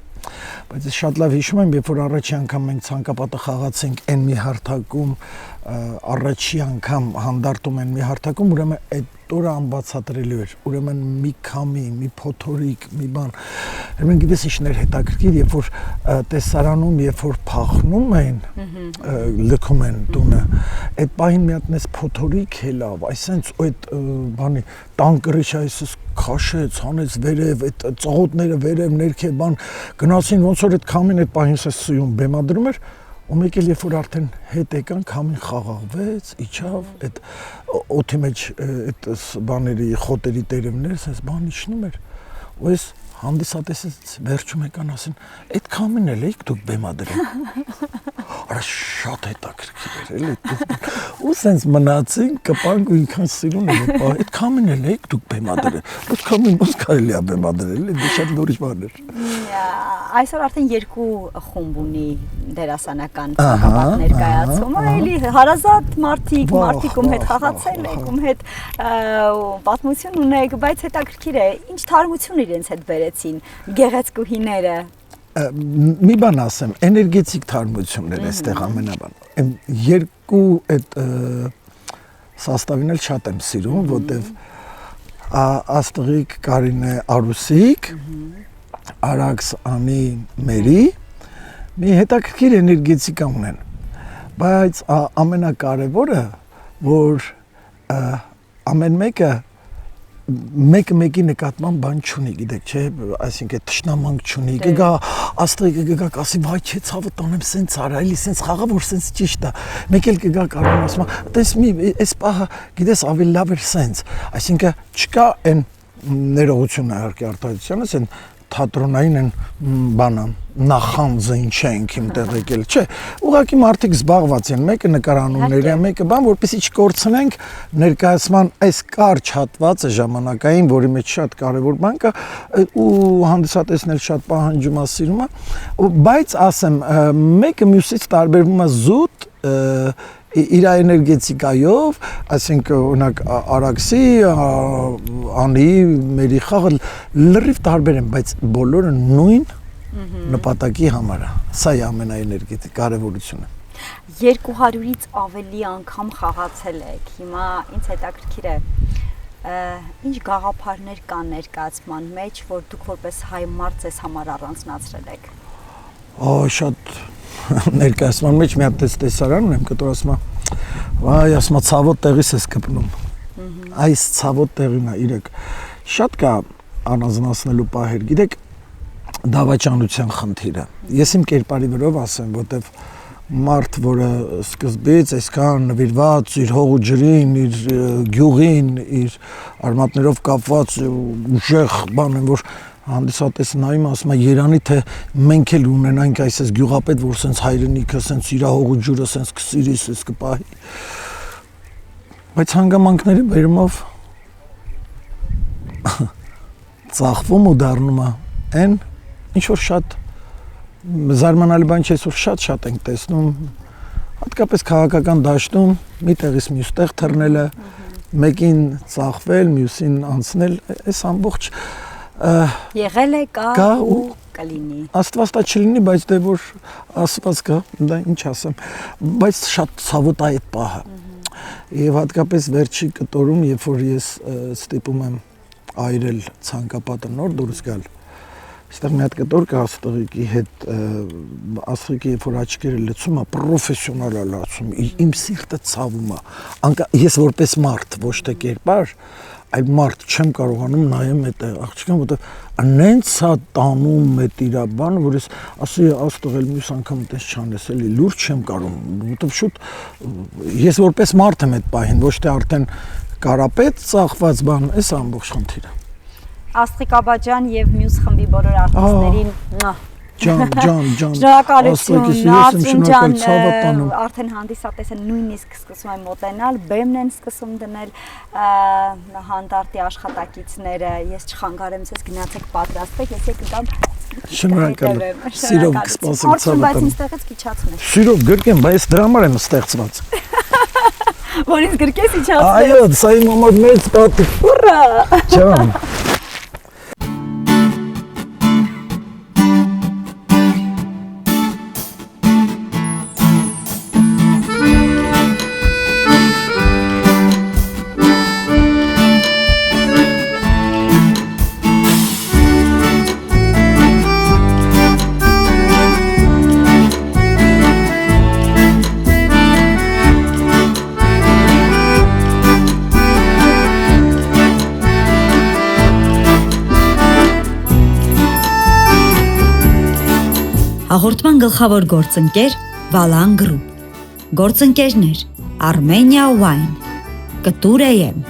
[SPEAKER 9] բայց ես շատ լավ հիշում եմ, երբ որ առաջի անգամ մենք ցանկապատը խաղացինք այն մի հարթակում, առաջի անգամ հանդարտում են մի հարթակում, ուրեմն այդ տորը անբացատրելի էր, ուրեմն մի քամի, մի փոթորիկ, մի բան։ Ուրեմն գիտես ինչներ հետաքրքիր, երբ որ տեսարանում, երբ որ փախնում են, լքում են տունը, այդ պահին մի հատ նես փոթորիկ ելավ, այսինքն այդ բանի տանկրիչ այսպես քաշեց, հանեց վերև, այդ ծաղոտները վերև, ներքև բան գնացին, ոնց որ այդ քամին այդ պահին սույում բեմադրում էր, ու մեկ էլ երբ որ արդեն հետ եկան, քամին խաղաղվեց, իջավ, այդ օդի մեջ այդ բաների խոտերի տերևներ, sense բան իջնում էր, ու ես հանդիսատեսից վերջում եկան ասին, այդ քամին էլ եք դուք բեմադրել։ Արա շատ հետաքրքիր էր, էլի։ Ու sense մնացին, կպանք ու ինքան սիրուն էր, այդ քամին էլ եք դուք բեմադրել։ Ոչ քամին ոնց կարելի է բեմադրել, էլի, դա շատ լուրջ բան էր։
[SPEAKER 2] Այսօր արդեն երկու խումբ ունի դերասանական ցանկապատ ներկայացումը, էլի հարազատ մարդիկ ում հետ խաղացել եք, ում հետ պատմություն ունեք, բայց հետաքրքիր է, ինչ թարմություն իրենց հետ բերեցին գեղեցկուհիները։
[SPEAKER 9] Մի բան ասեմ, էներգետիկ թարմություններ այստեղ ամենաբան։ Երկու այդ սաստավին էլ շատ եմ սիրում, որտեվ Աստղիկ Կարինե Արուսիկ, Արաքս Անի Մերի մի հետաքրքիր էներգետիկա ունեն, բայց ամենակարևորը, որ ամեն մեկը մեկի նկատմամբ բան չունի, գիտեք, չէ, այսինքն թշնամանք չունի, կգա Աստղիկը կգա կասի, վայ, չէ, ցավը տանեմ, սենց արա, էլի սենց խաղա, որ սենց ճիշտ է, մեկ էլ կգա կարող ասում, տես մի, այս պահը, գիտես, ավելի լավ էր սենց, այսինքն չկա այն ներողությունը իհարկե արտահայտությունս, այն թատրոնային են բանը նախանձը ինչ ենք իմ տեղ եկել, չէ, ուղղակի մարդիկ զբաղված են, մեկը նկարանումների է, մեկը բան, որպեսզի չկորցնենք ներկայացման այս կարճ հատվածը ժամանակային, որի մեջ շատ կարևոր բան կա, ու հանդիսատեսն էլ շատ պահանջում է, սիրում է, բայց ասեմ, մեկը մյուսից տարբերվում է զուտ իր էներգետիկայով, այսինքն օրինակ Արաքսի, Անի, Մերի խաղը լրիվ տարբեր են, բայց բոլորը նույն նպատակի համար է։ Սա է ամենաէներգետիկ կարևորությունը։
[SPEAKER 2] 200-ից ավելի անգամ խաղացել եք։ Հիմա ինձ հետաքրքիր է, ինչ գաղափարներ կան ներկայացման մեջ, որ դուք որպես հայ մարդ ձեզ համար առանձնացրել եք։
[SPEAKER 9] Շատ ներկայացման մեջ մի հատ տեսարան ունեմ, կտոր ասում է, վայ, ասում է, ցավոտ տեղից ես կպնում։ Այս ցավոտ տեղին է, իրեք, շատ կա առանձնացնելու պահեր, գիտեք, դավաճանության խնդիրը։ Ես իմ կերպարի վրով ասեմ, որտեվ մարդ, որը սկզբից այսքան նվիրված իր հող ու ջրին, իր գյուղին, իր արմատներով կապված ուժեղ բան են, որ հանդիսատեսը նայում ասում է Երանի թե մենք էլ ունենանք այսպես գյուղապետ, որ սենց հայրենիքը, սենց իր հող ու ջուրը սենց կսիրի, սենց կպահի։ Բայց հանգամանքների բերումով ծախվում ու դառնում է այն, ինչ որ շատ զարմանալի բան չէ, որ շատ ենք տեսնում, հատկապես քաղաքական դաշտում մի տեղից մյուս տեղ թռնելը, մեկին ծախվել, մյուսին անցնել, այս ամբողջ
[SPEAKER 2] եղել է, կա ու կլինի։
[SPEAKER 9] Աստված դա չլինի, բայց դե որ ասված կա, դա ինչ ասեմ, բայց շատ ցավոտ է այդ պահը։ Եվ հատկապես վերջի կտորում, երբ որ ես ստիպում եմ այրել ցանկապատը նոր դուրս գալ, այստեղ մի հատ կտոր կա աստղիկի հետ, աստղիկի երբ որ աչքերը լցում է, պրոֆեսիոնալ է լացում, իմ սիրտը ցավում է, ես որպես մարդ, ոչ թե կերպար, այլ մարդ չեմ կարողանում նայեմ այդ աղջկան, որտեղ նենց է տանում այդ իր բանը, որ ես ասի աստղ էլ մյուս անգամ այդպես չանես, էլի լուրջ չեմ կարողանում, որտեղ շուտ ես որպես մարդ եմ այդ պահին, ոչ թե արդեն կարապետ ծախված բան, այս ամբողջ խնդիրը։
[SPEAKER 2] Աստղիկ Աբաջան եւ մյուս խմբի բոլոր արտիստերին
[SPEAKER 9] ջան
[SPEAKER 2] շնորհակալություն, Արծուն ջան, արդեն հանդիսատեսը նույնիսկ սկսում է մոտենալ, բեմն են սկսում դնել հանդարտի աշխատակիցները, ես չխանգարեմ ձեզ, գնացեք պատրաստեք, ես եկել կամ
[SPEAKER 9] շնորհակալ եմ, սիրով կսպասեմ ցավը
[SPEAKER 2] բայց ինձ իջացնեք։
[SPEAKER 9] Սիրով գրկեմ, բայց դրա համար եմ ստեղծված։
[SPEAKER 2] Որ ինձ գրկես իջացնեք։
[SPEAKER 9] Այո, սա իմ համար մեծ պատիվ։
[SPEAKER 2] Ուրա։
[SPEAKER 9] Ջան։
[SPEAKER 1] Հաղորդման գլխավոր գործընկեր Վալան գրուպ, գործընկերներ Armenia Wine, Կտուր AM